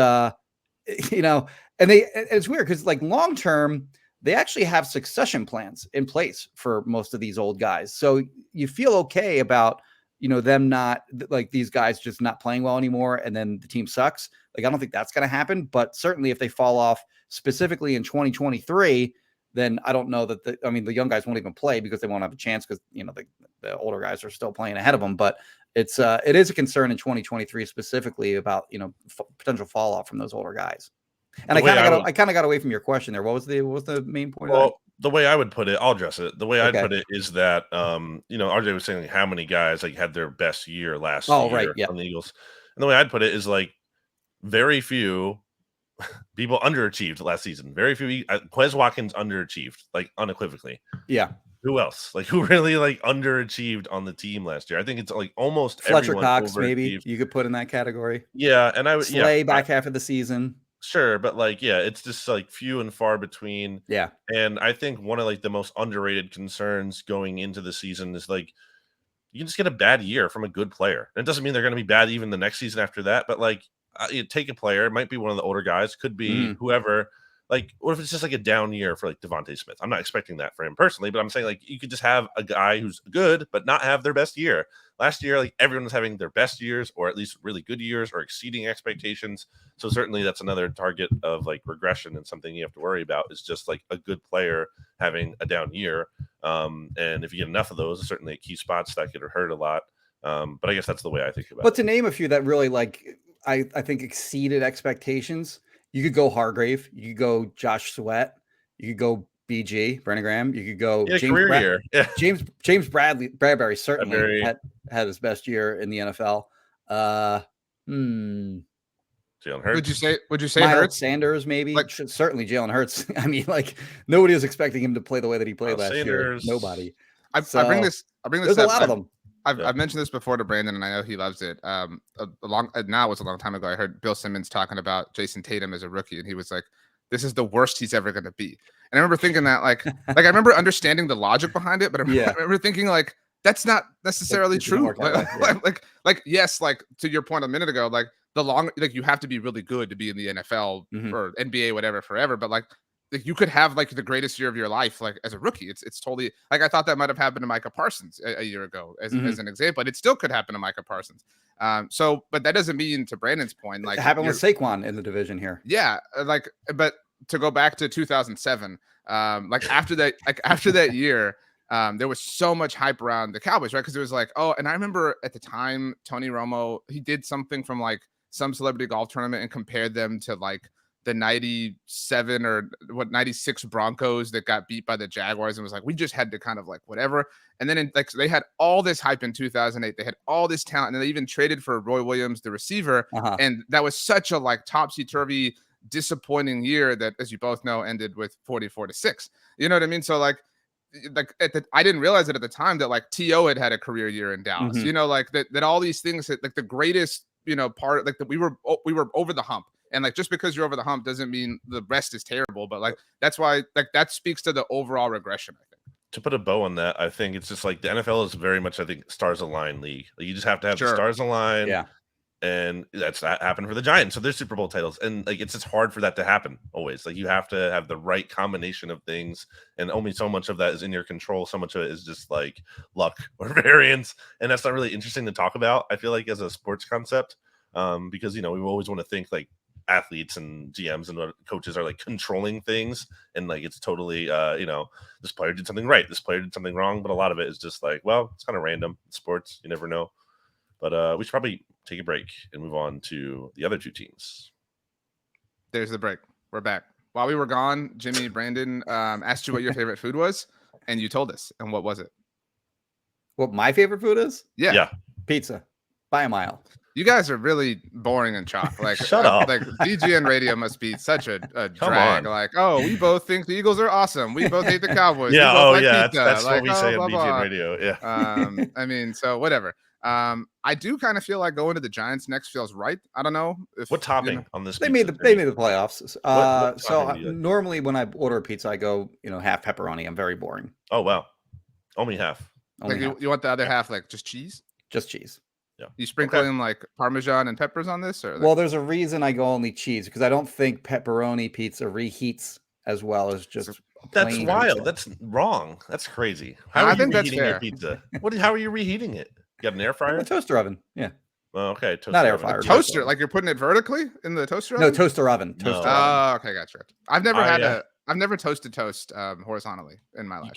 and it's weird because long term, they actually have succession plans in place for most of these old guys. So you feel okay about, them not these guys just not playing well anymore. And then the team sucks. I don't think that's going to happen, but certainly if they fall off specifically in 2023, then I don't know that the young guys won't even play because they won't have a chance because the older guys are still playing ahead of them. But it is a concern in 2023 specifically about potential fall off from those older guys. And I kind of got away from your question there. What was the main point? Well, the way I would put it, I'll address it. The way I'd Okay. put it is that RJ was saying how many guys had their best year last year on the Eagles. And the way I'd put it is very few people underachieved last season. Very few. Quez Watkins underachieved, unequivocally. Yeah. Who else? Who really underachieved on the team last year? I think it's almost Fletcher Cox, maybe you could put in that category. Yeah, and I would Slay back half of the season. Sure, but it's just few and far between. Yeah. And I think one of the most underrated concerns going into the season is you can just get a bad year from a good player. And it doesn't mean they're going to be bad even the next season after that, but you take a player, it might be one of the older guys, could be whoever. What if it's just a down year for Devontae Smith? I'm not expecting that for him personally, but I'm saying you could just have a guy who's good but not have their best year. Last year, everyone was having their best years or at least really good years or exceeding expectations. So certainly that's another target of regression and something you have to worry about is just a good player having a down year. And if you get enough of those, certainly at key spots that could hurt a lot. But I guess that's the way I think about it. But to name a few that really I think exceeded expectations. You could go Hargrave. You could go Josh Sweat. You could go BG, Brandon Graham. You could go James Bradbury certainly had his best year in the NFL. Jalen Hurts. Would you say Miles Hurts? Sanders, maybe? Certainly Jalen Hurts. I mean, nobody was expecting him to play the way that he played last year. Nobody. I bring this there's a lot of them. I've mentioned this before to Brandon, and I know he loves it. Now it was a long time ago. I heard Bill Simmons talking about Jason Tatum as a rookie, and he was like, "This is the worst he's ever going to be." And I remember thinking that, I remember understanding the logic behind it, but I remember thinking that's not necessarily true. Yes, to your point a minute ago, you have to be really good to be in the NFL or NBA, whatever, forever. But you could have the greatest year of your life as a rookie. It's totally I thought that might have happened to Micah Parsons a year ago as an example, but it still could happen to Micah Parsons. But that doesn't mean, to Brandon's point, it happened with Saquon in the division here. Yeah, but to go back to 2007, after that year, there was so much hype around the Cowboys, right? Because it was and I remember at the time Tony Romo, he did something from some celebrity golf tournament and compared them to the 97 or 96 Broncos that got beat by the Jaguars, and was we just had to kind of whatever. And then they had all this hype in 2008. They had all this talent, and they even traded for Roy Williams, the receiver. And that was such a topsy-turvy, disappointing year that, as you both know, ended with 44-6. You know what I mean? So I didn't realize it at the time that T.O. had a career year in Dallas. That all these things that the greatest part that we were over the hump. And just because you're over the hump doesn't mean the rest is terrible. But that's why that speaks to the overall regression, I think. To put a bow on that, I think it's just the NFL is very much, I think, stars align league. You just have to have the stars align. Yeah. And that happened for the Giants. So there's Super Bowl titles. And it's just hard for that to happen always. You have to have the right combination of things. And only so much of that is in your control. So much of it is just luck or variance. And that's not really interesting to talk about, I feel as a sports concept. Because, we always want to think athletes and GMs and coaches are controlling things, and it's totally this player did something right, this player did something wrong, but a lot of it is just it's kind of random. It's sports, you never know. But we should probably take a break and move on to the other two teams. There's the break. We're back. While we were gone, Jimmy, Brandon asked you what your favorite food was, and you told us. And what was it? What my favorite food is? Yeah. Pizza by a mile. You guys are really boring and chalk. Shut up. DGN radio must be such a drag. We both think the Eagles are awesome. We both hate the Cowboys. Yeah. That's what we say on DGN radio. Yeah. I mean, so whatever. I do kind of feel like going to the Giants next feels right. I don't know what topping on this. They made the playoffs. So normally when I order a pizza, I go half pepperoni. I'm very boring. Oh wow, only half. You want the other half just cheese? Just cheese. Yeah. You sprinkle in Parmesan and peppers on this, or well, there's a reason I go only cheese because I don't think pepperoni pizza reheats as well as just. That's wild. Pizza. That's wrong. That's crazy. How are you reheating your pizza? How are you reheating it? You got an air fryer? A toaster oven. Yeah. Oh, okay. Not air fryer. Toaster, you're putting it vertically in the toaster oven? No, toaster oven. Oh, okay, gotcha. I've never had I've never toasted toast horizontally in my life.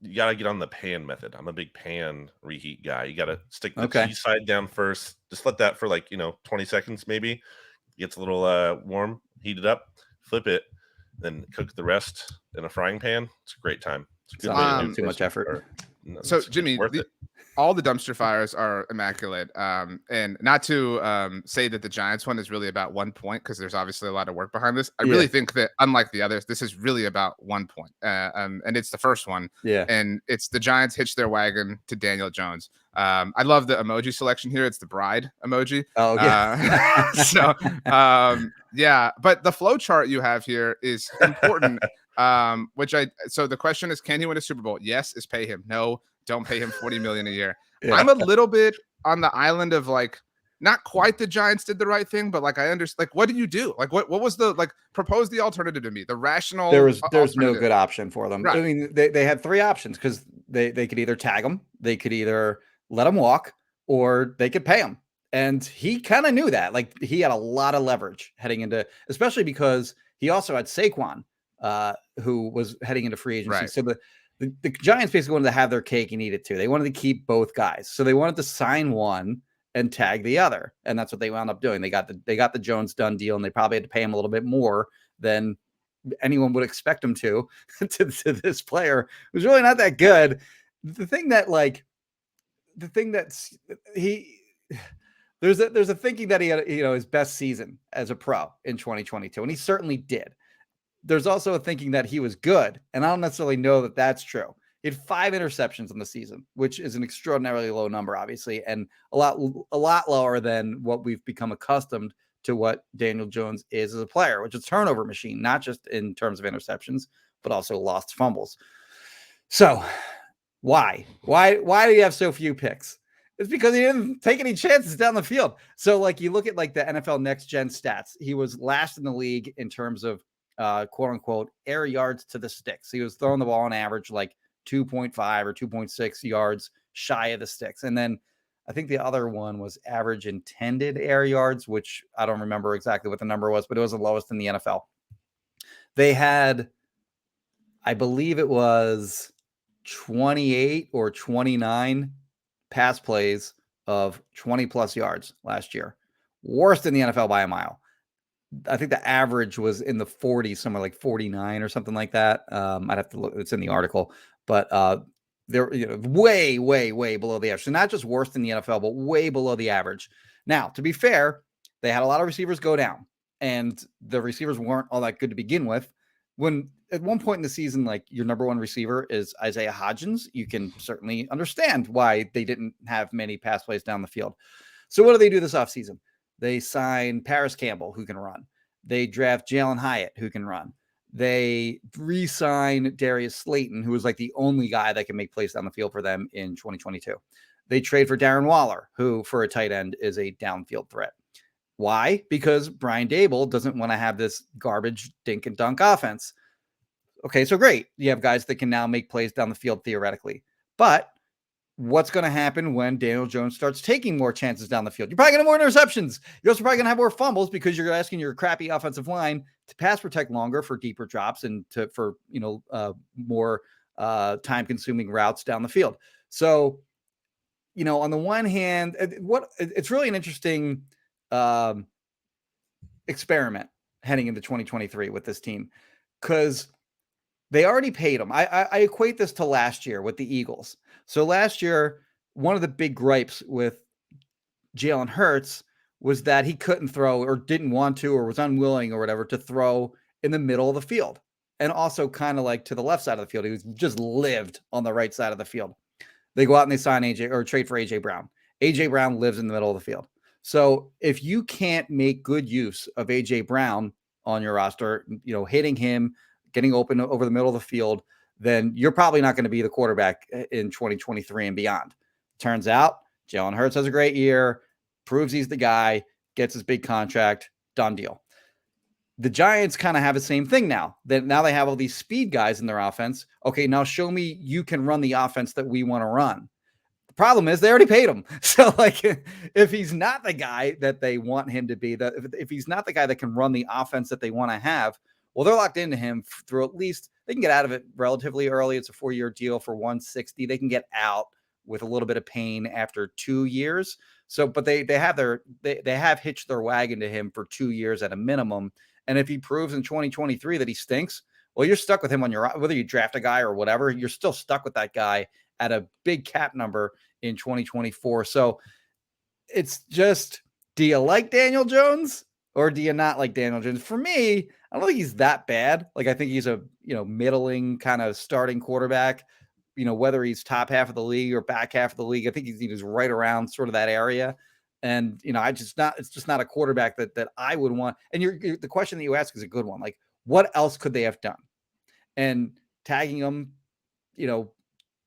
You gotta get on the pan method. I'm a big pan reheat guy. You gotta stick the Okay. cheese side down first. Just let that for 20 seconds maybe. It gets a little warm, heat it up, flip it, then cook the rest in a frying pan. It's a great time. It's a good way to do too much effort. So Jimmy, worth it. all the dumpster fires are immaculate. And not to say that the Giants one is really about 1 point, because there's obviously a lot of work behind this. I really think that, unlike the others, this is really about 1 point. And it's the first one. Yeah. And it's the Giants hitch their wagon to Daniel Jones. I love the emoji selection here. It's the bride emoji. Oh, yeah. Yeah. But the flow chart you have here is important. So the question is, can he win a Super Bowl? Yes. Is pay him? No. Don't pay him $40 million a year. Yeah. I'm a little bit on the island of not quite the Giants did the right thing, but I understand. What did you do? What was the propose the alternative to me? The rational. There's no good option for them. Right. I mean, they had 3 options, because they could either tag him, they could either let him walk, or they could pay him. And he kind of knew that. He had a lot of leverage heading into, especially because he also had Saquon, who was heading into free agency. Right. So the Giants basically wanted to have their cake and eat it too. They wanted to keep both guys. So they wanted to sign one and tag the other. And that's what they wound up doing. They got the Jones done deal, and they probably had to pay him a little bit more than anyone would expect him to this player who's really not that good. There's a thinking that he had, his best season as a pro in 2022. And he certainly did. There's also a thinking that he was good, and I don't necessarily know that that's true. He had 5 interceptions in the season, which is an extraordinarily low number, obviously, and a lot lower than what we've become accustomed to what Daniel Jones is as a player, which is a turnover machine, not just in terms of interceptions, but also lost fumbles. So why do you have so few picks? It's because he didn't take any chances down the field. So you look at the NFL Next Gen stats, he was last in the league in terms of quote unquote air yards to the sticks. He was throwing the ball on average 2.5 or 2.6 yards shy of the sticks. And then I think the other one was average intended air yards, which I don't remember exactly what the number was, but it was the lowest in the NFL. They had, I believe it was 28 or 29 pass plays of 20 plus yards last year. Worst in the NFL by a mile. I think the average was in the 40s, somewhere like 49 or something like that. I'd have to look. It's in the article, but they're way, way, way below the average. So not just worse than the NFL, but way below the average. Now, to be fair, they had a lot of receivers go down, and the receivers weren't all that good to begin with. When at one point in the season, your number one receiver is Isaiah Hodgins, you can certainly understand why they didn't have many pass plays down the field. So what do they do this offseason? They sign Paris Campbell, who can run. They draft Jalen Hyatt, who can run. They re-sign Darius Slayton, who was the only guy that can make plays down the field for them in 2022. They trade for Darren Waller, who for a tight end is a downfield threat. Why? Because Brian Daboll doesn't want to have this garbage dink and dunk offense. Okay, so great. You have guys that can now make plays down the field theoretically. But what's going to happen when Daniel Jones starts taking more chances down the field? You're probably going to have more interceptions. You're also probably going to have more fumbles, because you're asking your crappy offensive line to pass protect longer for deeper drops and for more time-consuming routes down the field. So, on the one hand, it's really an interesting experiment heading into 2023 with this team, because they already paid him. I equate this to last year with the Eagles. So last year, one of the big gripes with Jalen Hurts was that he couldn't throw, or didn't want to, or was unwilling or whatever to throw in the middle of the field. And also kind of to the left side of the field. He was just lived on the right side of the field. They go out and they sign trade for AJ Brown. AJ Brown lives in the middle of the field. So if you can't make good use of AJ Brown on your roster, hitting him, getting open over the middle of the field, then you're probably not going to be the quarterback in 2023 and beyond. Turns out Jalen Hurts has a great year, proves he's the guy, gets his big contract, done deal. The Giants kind of have the same thing now. Now they have all these speed guys in their offense. Okay, now show me you can run the offense that we want to run. The problem is they already paid him. So if he's not the guy that they want him to be, if he's not the guy that can run the offense that they want to have, Well, they're locked into him through at least they can get out of it relatively early. It's a 4-year deal for 160. They can get out with a little bit of pain after 2 years. So, but they have hitched their wagon to him for 2 years at a minimum. And if he proves in 2023 that he stinks, well, you're stuck with him on your, whether you draft a guy or whatever, you're still stuck with that guy at a big cap number in 2024. So it's just, do you like Daniel Jones or do you not like Daniel Jones? For me, I don't think he's that bad. Like, I think he's a, middling kind of starting quarterback, whether he's top half of the league or back half of the league. I think he's right around sort of that area. And, it's just not a quarterback that I would want. And the question that you ask is a good one. Like, what else could they have done? And tagging him,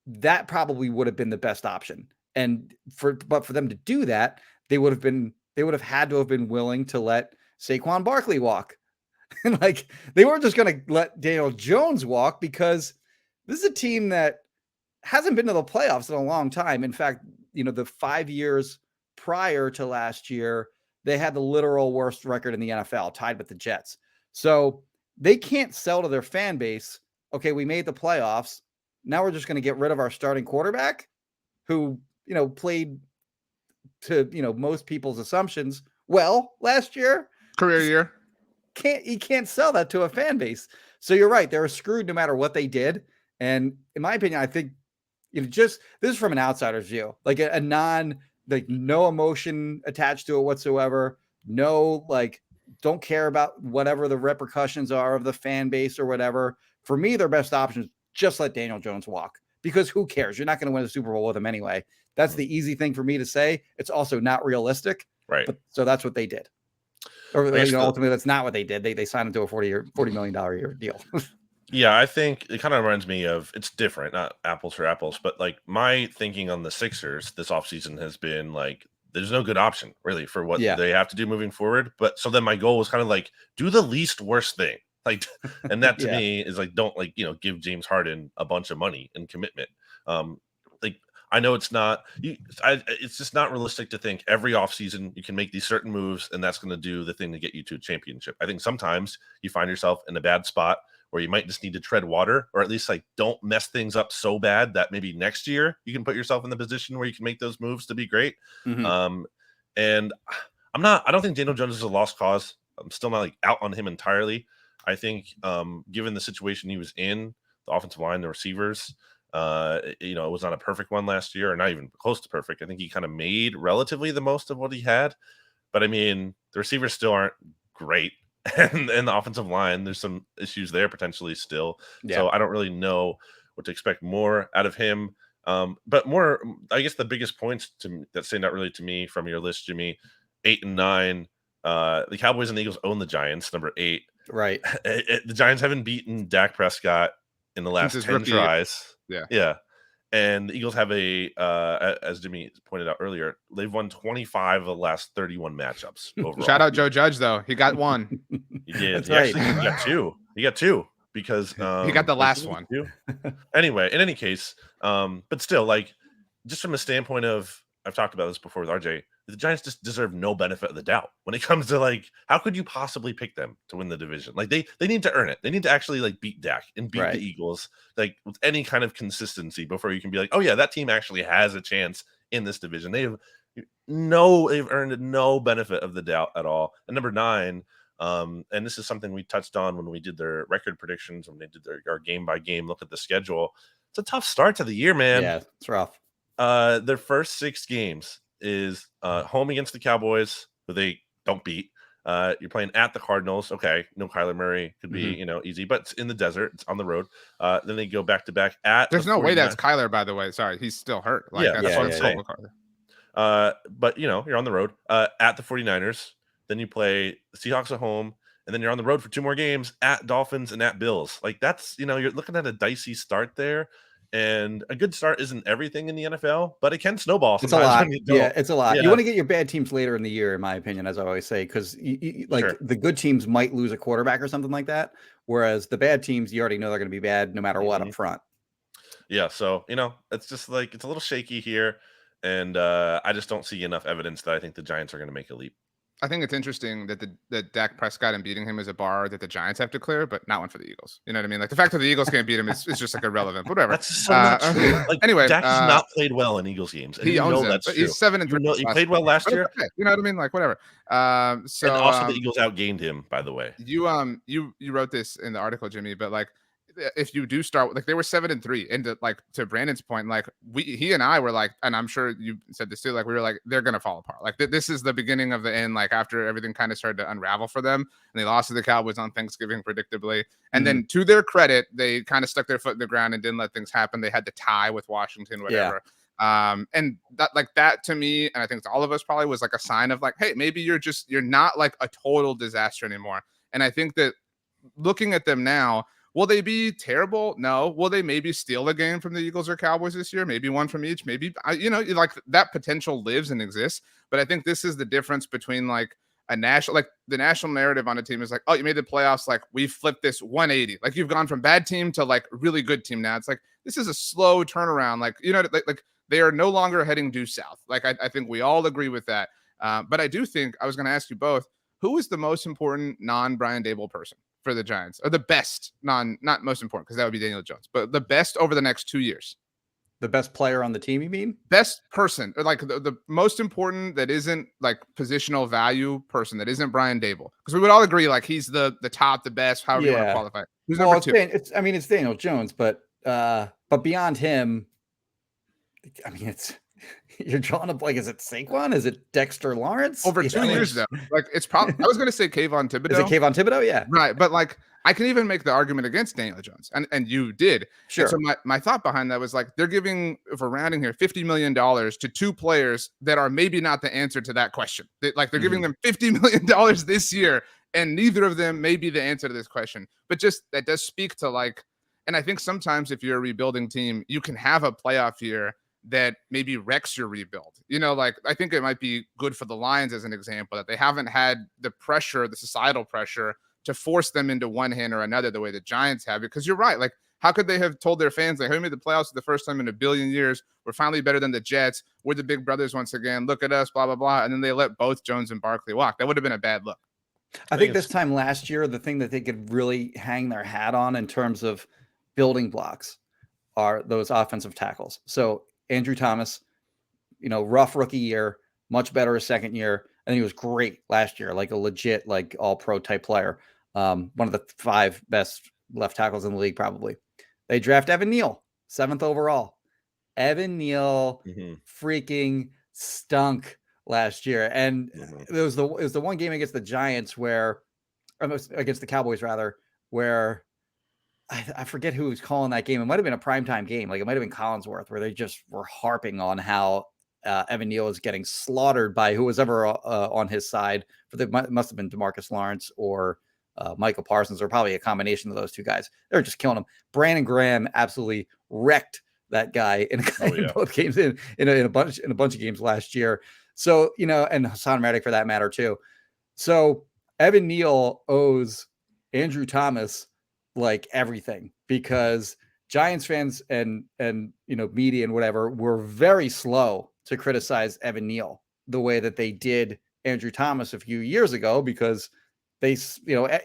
that probably would have been the best option. But for them to do that, they would have had to have been willing to let Saquon Barkley walk. And like, they weren't just going to let Daniel Jones walk, because this is a team that hasn't been to the playoffs in a long time. In fact, the 5 years prior to last year, they had the literal worst record in the NFL, tied with the Jets. So they can't sell to their fan base, okay, we made the playoffs, now we're just going to get rid of our starting quarterback who, played to, most people's assumptions well last year. Career year. He can't sell that to a fan base. So you're right. They're screwed no matter what they did. And in my opinion, I think this is from an outsider's view, like a non, like no emotion attached to it whatsoever. No, like, don't care about whatever the repercussions are of the fan base or whatever. For me, their best option is just let Daniel Jones walk, because who cares? You're not going to win a Super Bowl with him anyway. That's the easy thing for me to say. It's also not realistic. Right. But, so that's what they did. Or ultimately, that's not what they did. They signed him to a $40 million a year deal. Yeah, I think it kind of reminds me of, it's different, not apples for apples, but like my thinking on the Sixers this offseason has been like, there's no good option really for what they have to do moving forward. But so then my goal was kind of like, do the least worst thing. Like, and that to me is like, don't give James Harden a bunch of money and commitment. Like, I know it's not, it's just not realistic to think every offseason you can make these certain moves and that's going to do the thing to get you to a championship. I think sometimes you find yourself in a bad spot where you might just need to tread water, or at least like don't mess things up so bad that maybe next year you can put yourself in the position where you can make those moves to be great. Mm-hmm. And I don't think Daniel Jones is a lost cause. I'm still not like out on him entirely. I think given the situation he was in, the offensive line, the receivers, it was not a perfect one last year, or not even close to perfect. I think he kind of made relatively the most of what he had. But I mean, the receivers still aren't great. And the offensive line, there's some issues there potentially still. Yeah. So I don't really know what to expect more out of him. But more, I guess the biggest points that stand out really to me from your list, Jimmy, 8 and 9. The Cowboys and the Eagles own the Giants, number 8. Right. The Giants haven't beaten Dak Prescott in the last 10 tries. Yeah. And the Eagles have as Jimmy pointed out earlier, they've won 25 of the last 31 matchups overall. Shout out Joe Judge, though. He got one. He did. He got two. He got two because he got the last one. Anyway, in any case, but still, like, just from a standpoint of, I've talked about this before with RJ, the Giants just deserve no benefit of the doubt when it comes to like, how could you possibly pick them to win the division? Like they need to earn it. They need to actually like beat Dak and beat the Eagles, like with any kind of consistency before you can be like, oh yeah, that team actually has a chance in this division. They've earned no benefit of the doubt at all. And number 9, and this is something we touched on when we did their record predictions, when they did our game by game look at the schedule. It's a tough start to the year, man. Yeah, it's rough. Their first 6 games is home against the Cowboys, who they don't beat. You're playing at the Cardinals. Okay, no Kyler Murray, could be easy, but it's in the desert. It's on the road. Then they go back to back at. There's no way that's Kyler, by the way. Sorry, he's still hurt. Like, that's what I'm saying. But you're on the road at the 49ers. Then you play the Seahawks at home, and then you're on the road for 2 more games at Dolphins and at Bills. Like that's you're looking at a dicey start there. And a good start isn't everything in the NFL, but it can snowball sometimes. It's a lot. Yeah, it's a lot. Yeah. You want to get your bad teams later in the year, in my opinion, as I always say, because the good teams might lose a quarterback or something like that, whereas the bad teams, you already know they're going to be bad no matter what up front. Yeah, so it's just like it's a little shaky here, and I just don't see enough evidence that I think the Giants are going to make a leap. I think it's interesting that that Dak Prescott and beating him is a bar that the Giants have to clear, but not one for the Eagles. You know what I mean? Like the fact that the Eagles can't beat him is just like irrelevant. But whatever. That's so not true. Like Anyway, Dak has not played well in Eagles games, and he owns them. that's But true. he's 7-3. You know, he played well last year. Okay. You know what I mean? Like whatever. And also the Eagles outgained him, by the way. You wrote this in the article, Jimmy, but like if you do start like they were 7-3, and to Brandon's point, like he and I were like, and I'm sure you said this too, like we were like they're gonna fall apart. Like this is the beginning of the end. Like after everything kind of started to unravel for them, and they lost to the Cowboys on Thanksgiving predictably, and then to their credit, they kind of stuck their foot in the ground and didn't let things happen. They had to tie with Washington, whatever. And that to me, and I think to all of us probably was like a sign of like, hey, maybe you're not like a total disaster anymore. And I think that looking at them now, will they be terrible? No. Will they maybe steal a game from the Eagles or Cowboys this year? Maybe one from each. Maybe, like that potential lives and exists. But I think this is the difference between like a national, like the national narrative on a team is like, oh, you made the playoffs. Like we flipped this 180. Like you've gone from bad team to like really good team now. It's like, this is a slow turnaround. Like, like they are no longer heading due south. Like I think we all agree with that. But I do think I was going to ask you both, who is the most important non-Brian Daboll person for the Giants, or the best not most important, because that would be Daniel Jones, but the best over the next 2 years? The best player on the team, you mean? Best person, or like the most important that isn't like positional value person, that isn't Brian Daboll, because we would all agree like he's the top, the best, however you want to qualify. Who's number two? It's Daniel Jones, but beyond him, I mean, you're drawing up like, is it Saquon? Is it Dexter Lawrence? Over 2 years though. Like it's probably I was gonna say Kayvon Thibodeau. Is it Kayvon Thibodeau? Yeah. Right. But like I can even make the argument against Daniel Jones. And you did. Sure. And so my thought behind that was like they're giving, if we're rounding here, $50 million to two players that are maybe not the answer to that question. They're giving them $50 million this year, and neither of them may be the answer to this question. But just that does speak to like, and I think sometimes if you're a rebuilding team, you can have a playoff year that maybe wrecks your rebuild. Like I think it might be good for the Lions as an example, that they haven't had the pressure, the societal pressure, to force them into one hand or another the way the Giants have. Because you're right. Like, how could they have told their fans, like, hey, we made the playoffs for the first time in a billion years. We're finally better than the Jets. We're the big brothers once again. Look at us, blah, blah, blah. And then they let both Jones and Barkley walk. That would have been a bad look. I think this time last year, the thing that they could really hang their hat on in terms of building blocks are those offensive tackles. So Andrew Thomas, rough rookie year, much better his second year. And he was great last year, like a legit, like all pro type player. One of the 5 best left tackles in the league, probably. They draft Evan Neal, 7th overall. Evan Neal freaking stunk last year. And it was the one game against the Giants against the Cowboys rather, where I forget who was calling that game. It might've been a primetime game. Like it might've been Collinsworth, where they just were harping on how Evan Neal is getting slaughtered by who was ever on his side. Must have been DeMarcus Lawrence or Michael Parsons, or probably a combination of those two guys. They were just killing him. Brandon Graham absolutely wrecked that guy in both games, in a bunch of games last year. So, and Hassan Reddick for that matter too. So Evan Neal owes Andrew Thomas like everything, because Giants fans and media and whatever were very slow to criticize Evan Neal the way that they did Andrew Thomas a few years ago, because they,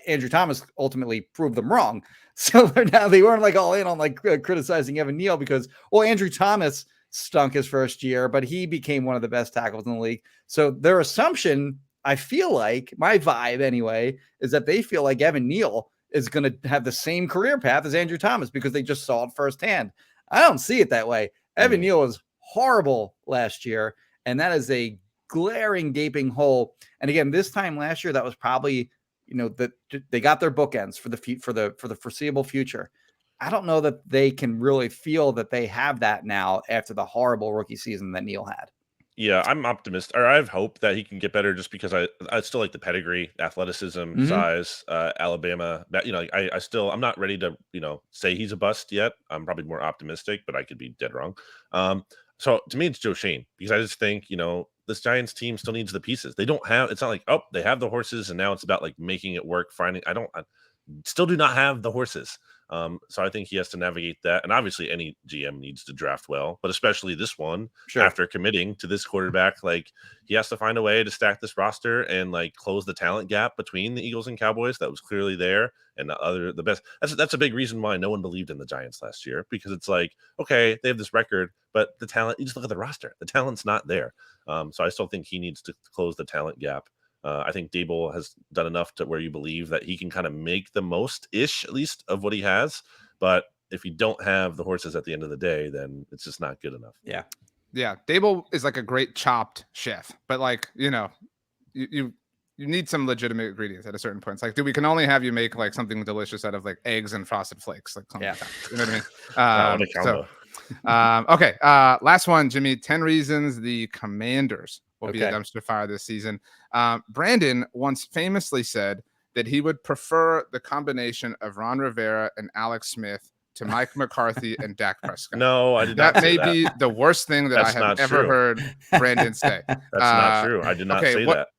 Andrew Thomas ultimately proved them wrong. So now they weren't like all in on like criticizing Evan Neal because, Andrew Thomas stunk his first year, but he became one of the best tackles in the league. So their assumption, I feel like, my vibe anyway, is that they feel like Evan Neal is going to have the same career path as Andrew Thomas because they just saw it firsthand. I don't see it that way. Evan Neal was horrible last year, and that is a glaring, gaping hole. And again, this time last year, that was probably, that they got their bookends for the foreseeable future. I don't know that they can really feel that they have that now after the horrible rookie season that Neal had. Yeah, I'm optimistic, or I have hope that he can get better, just because I still like the pedigree, athleticism, size, Alabama. That I'm not ready to say he's a bust yet. I'm probably more optimistic, but I could be dead wrong. So to me, it's Joe Shane, because I just think this Giants team still needs the pieces. They don't have. It's not like they have the horses and now it's about like making it work. I still do not have the horses. So I think he has to navigate that. And obviously any GM needs to draft well, but especially this one, Sure. after committing to this quarterback, like he has to find a way to stack this roster and like close the talent gap between the Eagles and Cowboys that was clearly there. And the best. That's a big reason why no one believed in the Giants last year, because it's like, okay, they have this record, but the talent, you just look at the roster, the talent's not there. So I still think he needs to close the talent gap. I think Dable has done enough to where you believe that he can kind of make the most-ish, at least, of what he has. But if you don't have the horses at the end of the day, then it's just not good enough. Yeah. Yeah. Dable is like a great chopped chef, but like, you need some legitimate ingredients at a certain point. It's like, dude, we can only have you make like something delicious out of like eggs and frosted flakes. Like, Yeah. You know what I mean? Wow, Okay. Last one, Jimmy. 10 reasons the Commanders will be a dumpster fire this season. Brandon once famously said that he would prefer the combination of Ron Rivera and Alex Smith to Mike McCarthy and Dak Prescott. No, I did not say that. That may be the worst thing that That's I have not ever true. heard Brandon say. That's not true. I did not say that.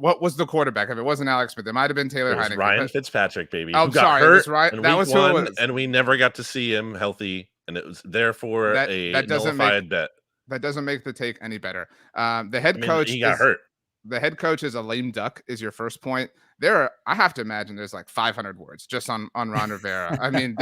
What was the quarterback? If it wasn't Alex Smith, it might have been Taylor Heineke. Ryan Fitzpatrick, baby. Oh, who got sorry, hurt it was Ryan. That was who it was. And we never got to see him healthy, and it was therefore a nullified bet. That doesn't make the take any better. The head coach, he got hurt. The head coach is a lame duck, is your first point. I have to imagine there's like 500 words just on Ron Rivera. I mean,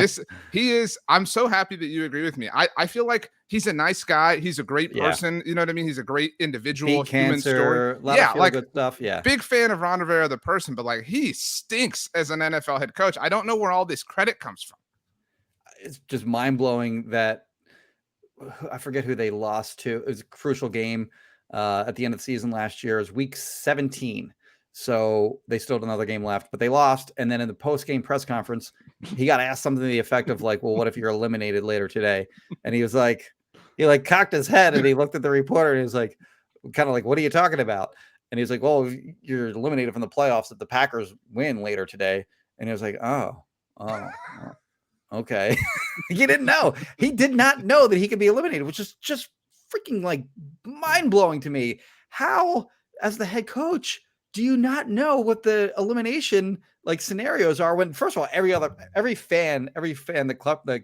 I'm so happy that you agree with me. I feel like he's a nice guy. He's a great person. You know what I mean? He's a great individual, human story. Of good stuff. Yeah. Big fan of Ron Rivera, the person, but like he stinks as an NFL head coach. I don't know where all this credit comes from. It's just mind blowing that I forget who they lost to. It was a crucial game at the end of the season last year. It was week 17. So they still had another game left, but they lost. And then in the post-game press conference, he got asked something to the effect of like, well, what if you're eliminated later today? And he was like, he like cocked his head and he looked at the reporter and he was like, kind of like, what are you talking about? And he was like, well, you're eliminated from the playoffs if the Packers win later today. And he was like, oh, okay. He didn't know. He did not know that he could be eliminated, which is just freaking like mind-blowing to me. How, as the head coach, do you not know what the elimination like scenarios are when, first of all, every fan the club that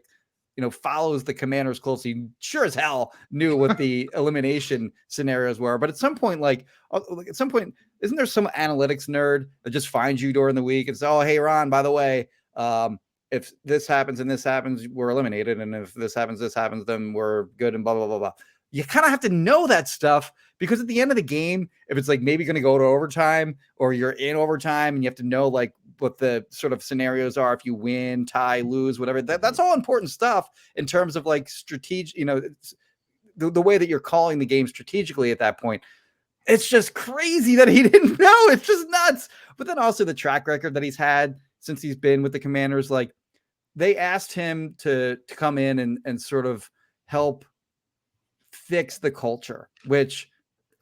follows the Commanders closely sure as hell knew what the elimination scenarios were. But at some point, isn't there some analytics nerd that just finds you during the week and says, oh, hey, Ron, by the way, if this happens and this happens, we're eliminated. And if this happens, then we're good and blah, blah, blah, blah. You kind of have to know that stuff because at the end of the game, if it's like maybe going to go to overtime or you're in overtime and you have to know like what the sort of scenarios are, if you win, tie, lose, whatever, that's all important stuff in terms of like strategic, the way that you're calling the game strategically at that point. It's just crazy that he didn't know. It's just nuts. But then also the track record that he's had since he's been with the Commanders, like they asked him to come in and sort of help fix the culture, which,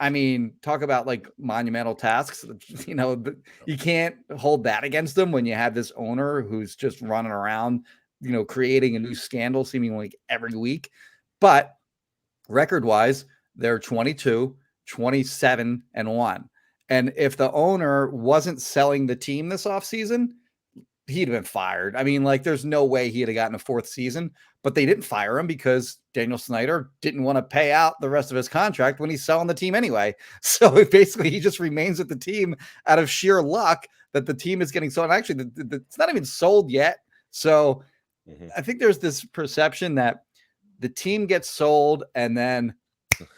I mean, talk about like monumental tasks. You can't hold that against them when you have this owner who's just running around, creating a new scandal seemingly every week. But record wise, they're 22, 27 and 1. And if the owner wasn't selling the team this offseason, he'd have been fired. I mean, like, there's no way he'd have gotten a fourth season, but they didn't fire him because Daniel Snyder didn't want to pay out the rest of his contract when he's selling the team anyway. So basically, he just remains with the team out of sheer luck that the team is getting sold. And actually, it's not even sold yet. So I think there's this perception that the team gets sold and then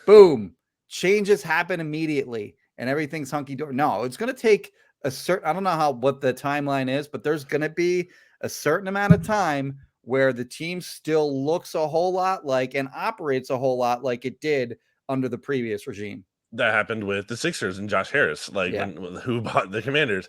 boom, changes happen immediately and everything's hunky-dory. No, it's going to take a certain, I don't know what the timeline is, but there's going to be a certain amount of time where the team still looks a whole lot like and operates a whole lot like it did under the previous regime. That happened with the Sixers and Josh Harris, who bought the Commanders.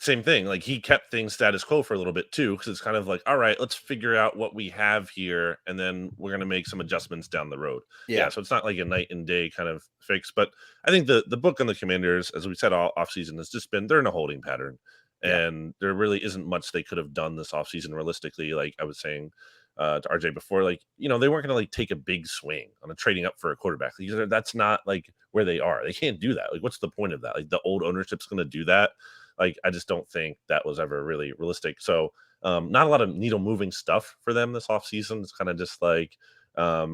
Same thing. Like, he kept things status quo for a little bit too, because it's kind of like, all right, let's figure out what we have here, and then we're going to make some adjustments down the road. Yeah. So it's not like a night and day kind of fix. But I think the book on the Commanders, as we said all offseason, has just been, they're in a holding pattern. And there really isn't much they could have done this offseason realistically. Like I was saying to RJ before, like, they weren't going to like take a big swing on a trading up for a quarterback. That's not like where they are. They can't do that. Like, what's the point of that? Like, the old ownership's going to do that. Like, I just don't think that was ever really realistic. So Not a lot of needle moving stuff for them this offseason. It's kind of just like, I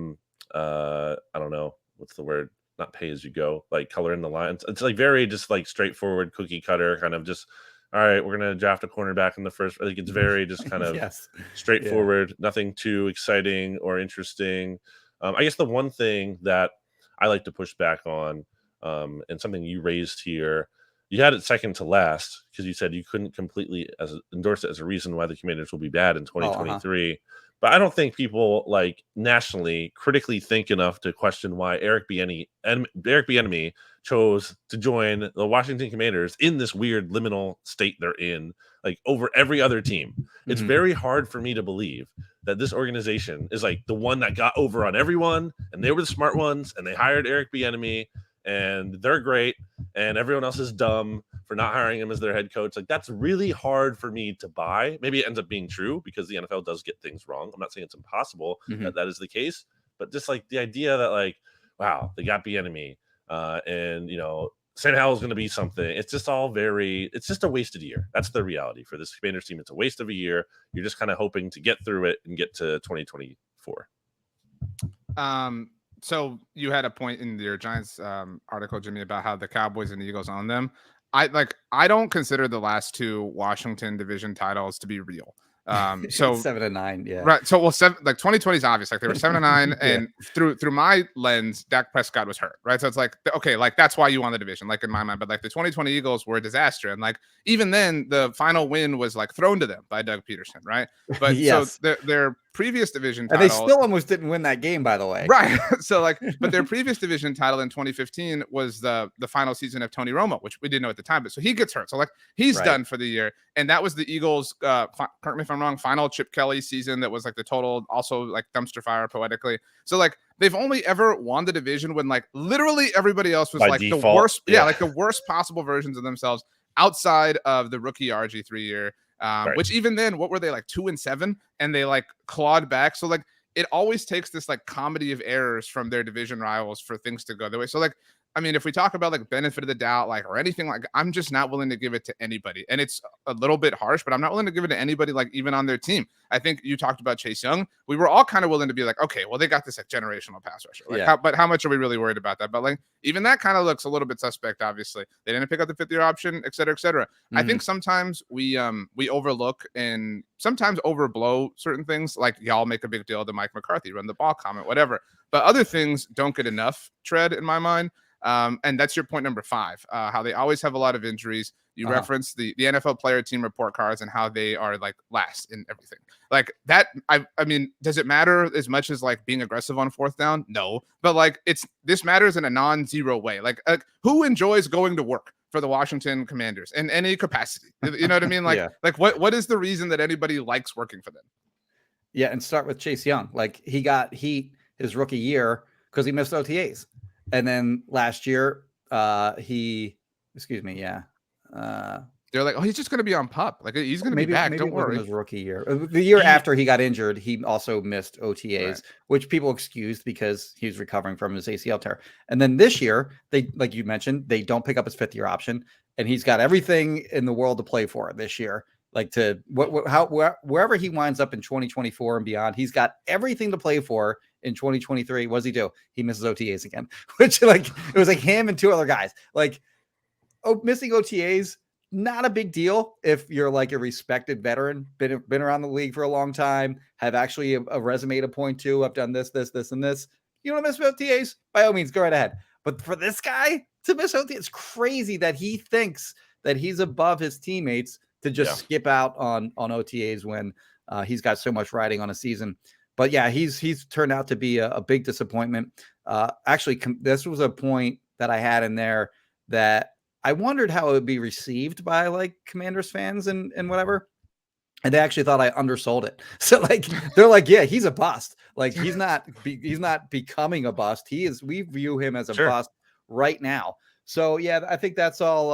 don't know, what's the word? Not pay as you go, like color in the lines. It's like very just like straightforward cookie cutter kind of just, all right, we're going to draft a cornerback in the first. Like it's very just kind of Yes. straightforward, nothing too exciting or interesting. I guess the one thing that I like to push back on, and something you raised here, you had it second to last because you said you couldn't completely endorse it as a reason why the Commanders will be bad in 2023. But I don't think people like nationally critically think enough to question why Eric Bieniemy chose to join the Washington Commanders in this weird liminal state they're in, like over every other team. It's very hard for me to believe that this organization is like the one that got over on everyone, and they were the smart ones, and they hired Eric Bieniemy, and they're great, and everyone else is dumb for not hiring him as their head coach. Like that's really hard for me to buy. Maybe it ends up being true because the NFL does get things wrong. I'm not saying it's impossible that that is the case, but just like the idea that like, wow, they got Bieniemy, and you know, Sam Howell's going to be something. It's just all it's just a wasted year. That's the reality for this Commanders team. It's a waste of a year. You're just kind of hoping to get through it and get to 2024. So you had a point in your Giants article, Jimmy, about how the Cowboys and the Eagles own them. I don't consider the last two Washington division titles to be real. So 7-9, yeah. Right. So 2020 is obvious. Like they were 7-9, and through my lens, Dak Prescott was hurt. Right. So it's like, okay, like that's why you won the division, like in my mind. But like the 2020 Eagles were a disaster, and like even then, the final win was like thrown to them by Doug Peterson. Right. But yes. So their previous division title, and they still almost didn't win that game, by the way. Right. So like, but their previous division title in 2015 was the final season of Tony Romo, which we didn't know at the time. But so he gets hurt. So like he's done for the year. And that was the Eagles, correct me if I'm wrong, final Chip Kelly season that was like the total, also like dumpster fire poetically. So like they've only ever won the division when like literally everybody else was by like default, the worst, like the worst possible versions of themselves outside of the rookie RG3 year. Which even then, what were they, like 2-7, and they like clawed back. So like it always takes this like comedy of errors from their division rivals for things to go their way. So like, I mean, if we talk about like benefit of the doubt, like, or anything, like I'm just not willing to give it to anybody. And it's a little bit harsh, but I'm not willing to give it to anybody, like even on their team. I think you talked about Chase Young. We were all kind of willing to be like, okay, well, they got this like generational pass rusher. Like, but how much are we really worried about that? But like, even that kind of looks a little bit suspect, obviously. They didn't pick up the 5th-year option, et cetera, et cetera. I think sometimes we overlook and sometimes overblow certain things. Like y'all make a big deal to Mike McCarthy, run the ball comment, whatever. But other things don't get enough tread in my mind. And that's your point number 5, how they always have a lot of injuries. You reference the NFL player team report cards and how they are like last in everything like that. I mean, does it matter as much as like being aggressive on 4th down? No, but like this matters in a non-zero way. Like who enjoys going to work for the Washington Commanders in any capacity? You know what I mean? Like, like what is the reason that anybody likes working for them? Yeah. And start with Chase Young. Like he got heat his rookie year because he missed OTAs. And then last year, they're like, oh, he's just going to be on PUP. Like he's going to be back. Don't worry. His rookie year, the year after he got injured, he also missed OTAs, which people excused because he was recovering from his ACL tear. And then this year, they, like you mentioned, they don't pick up his 5th-year option, and he's got everything in the world to play for this year. Like wherever he winds up in 2024 and beyond, he's got everything to play for. In 2023, what does he do? He misses OTAs again, which like it was like him and 2 other guys. Like missing OTAs, not a big deal if you're like a respected veteran, been around the league for a long time, have actually a resume to point to. I've done this, and this. You don't miss OTAs? By all means, go right ahead. But for this guy to miss OTAs, it's crazy that he thinks that he's above his teammates to just skip out on OTAs when he's got so much riding on a season. But yeah, he's turned out to be a big disappointment. Actually, this was a point that I had in there that I wondered how it would be received by like Commanders fans and whatever. And they actually thought I undersold it. So like they're like, yeah, he's a bust. Like he's not becoming a bust. We view him as a bust right now. So yeah, I think that's all.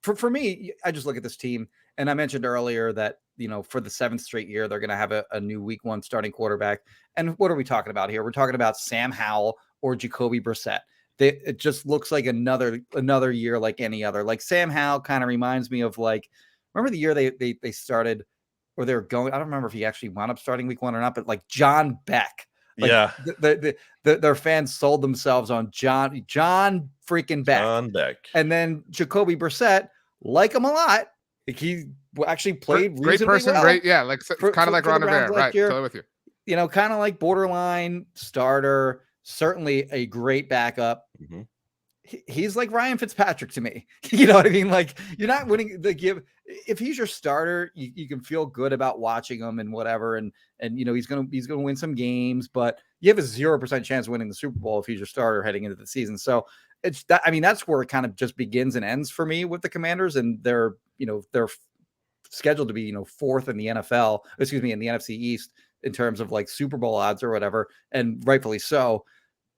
For me, I just look at this team, and I mentioned earlier that, you know, for the 7th straight year, they're going to have a new week 1 starting quarterback. And what are we talking about here? We're talking about Sam Howell or Jacoby Brissett. It just looks like another year like any other. Like Sam Howell kind of reminds me of like, remember the year they started or they were going. I don't remember if he actually wound up starting week 1 or not, but like John Beck. Like Yeah. Their fans sold themselves on John freaking Beck. John Beck. And then Jacoby Brissett, like him a lot. Like he actually played great reasonably person, well. great, yeah, like kind of like Ron Rivera, right? Totally with you. You know, kind of like borderline starter, certainly a great backup. Mm-hmm. He's like Ryan Fitzpatrick to me. You know what I mean? Like, you're not winning the give. If he's your starter, you can feel good about watching him and whatever. And you know, he's gonna win some games, but you have a 0% chance of winning the Super Bowl if he's your starter heading into the season. So it's that. I mean, that's where it kind of just begins and ends for me with the Commanders, and they're scheduled to be 4th in the NFL. Excuse me, in the NFC East in terms of like Super Bowl odds or whatever, and rightfully so.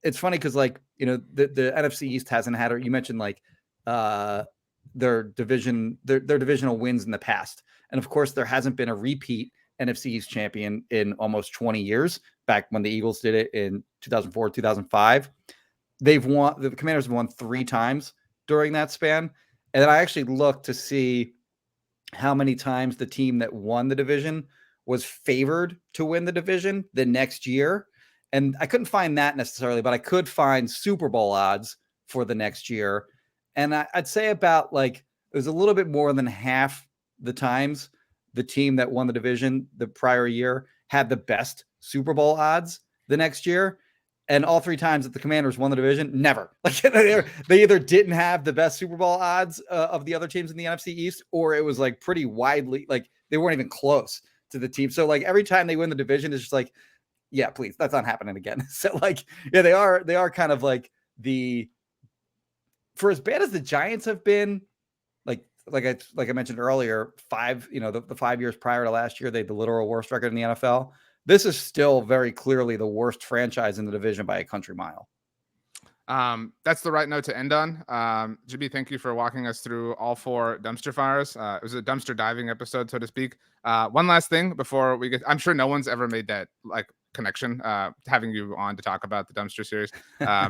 It's funny because the NFC East hasn't had, or you mentioned like their divisional wins in the past. And of course, there hasn't been a repeat NFC East champion in almost 20 years, back when the Eagles did it in 2004, 2005. The Commanders have won 3 times during that span. And then I actually looked to see how many times the team that won the division was favored to win the division the next year. And I couldn't find that necessarily, but I could find Super Bowl odds for the next year. And I'd say about it was a little bit more than half the times the team that won the division the prior year had the best Super Bowl odds the next year. And all 3 times that the Commanders won the division, never. Like they either didn't have the best Super Bowl odds of the other teams in the NFC East, or it was like pretty widely, like they weren't even close to the team. So like every time they win the division, it's just like, yeah, please, that's not happening again. So like, yeah, they are kind of like for as bad as the Giants have been, like I mentioned earlier, the 5 years prior to last year, they had the literal worst record in the NFL. This is still very clearly the worst franchise in the division by a country mile. That's the right note to end on. Jimmy, thank you for walking us through all 4 dumpster fires. It was a dumpster diving episode, so to speak. One last thing before we get, I'm sure no one's ever made that connection, having you on to talk about the dumpster series.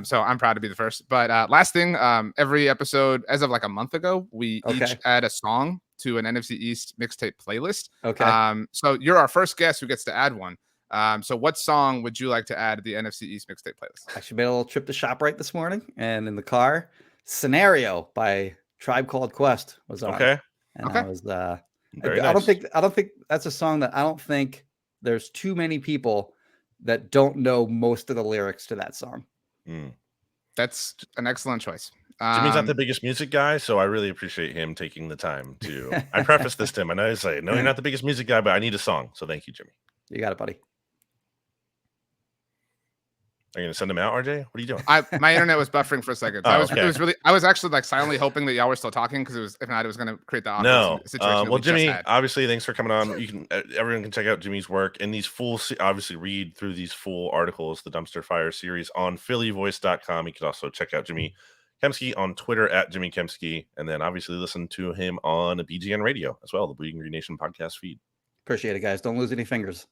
So I'm proud to be the first. But last thing, every episode, as of a month ago, we each add a song to an NFC East mixtape playlist. Okay. So you're our first guest who gets to add one. So what song would you like to add to the NFC East mixtape playlist? I actually made a little trip to ShopRite this morning, and in the car, Scenario by Tribe Called Quest was on. Okay. And okay. I was nice. I don't think that's a song that I don't think there's too many people that don't know most of the lyrics to that song. That's an excellent choice. Jimmy's not the biggest music guy, so I really appreciate him taking the time to. I preface this to him, and I say, no, you're not the biggest music guy, but I need a song. So thank you, Jimmy. You got it, buddy. Are you gonna send him out, RJ? What are you doing? My internet was buffering for a second. So I was actually silently hoping that y'all were still talking, because if not, it was going to create the awkward situation. Well, Jimmy, obviously, thanks for coming on. You can everyone can check out Jimmy's work and these obviously read through these full articles, the Dumpster Fire series on phillyvoice.com. You can also check out Jimmy Kempski on Twitter at Jimmy Kempski, and then obviously listen to him on BGN Radio as well, the Bleeding Green Nation podcast feed. Appreciate it, guys. Don't lose any fingers.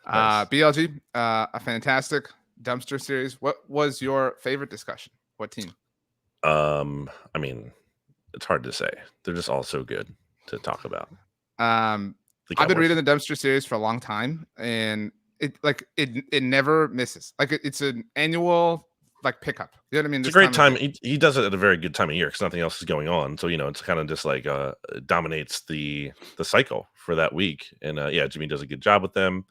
Nice. BLG, a fantastic dumpster series. What was your favorite discussion? What team? I mean, it's hard to say. They're just all so good to talk about. I've been reading the dumpster series for a long time, and it never misses. It's an annual pickup. You know what I mean? It's a great time. He does it at a very good time of year because nothing else is going on. So it's kind of just dominates the cycle for that week. And Jimmy does a good job with them.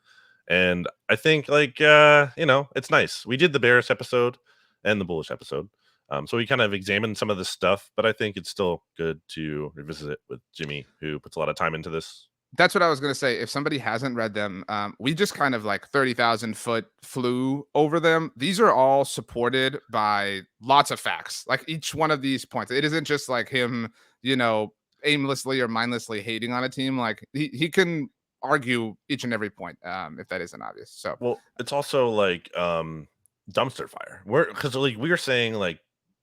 And I think it's nice. We did the Bears episode and the Bullish episode. So we kind of examined some of this stuff, but I think it's still good to revisit it with Jimmy, who puts a lot of time into this. That's what I was going to say. If somebody hasn't read them, we just kind of 30,000 foot flew over them. These are all supported by lots of facts. Each one of these points, it isn't just him, aimlessly or mindlessly hating on a team. He can argue each and every point, if that isn't obvious. So, well, it's also dumpster fire. Because we were saying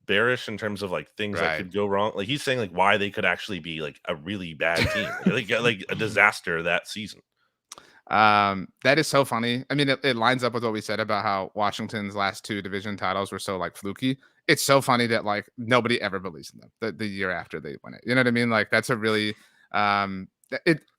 bearish in terms of things that could go wrong. He's saying why they could actually be a really bad team, like a disaster that season. That is so funny. I mean, it lines up with what we said about how Washington's last 2 division titles were so fluky. It's so funny that nobody ever believes in them the year after they win it. You know what I mean? That's a really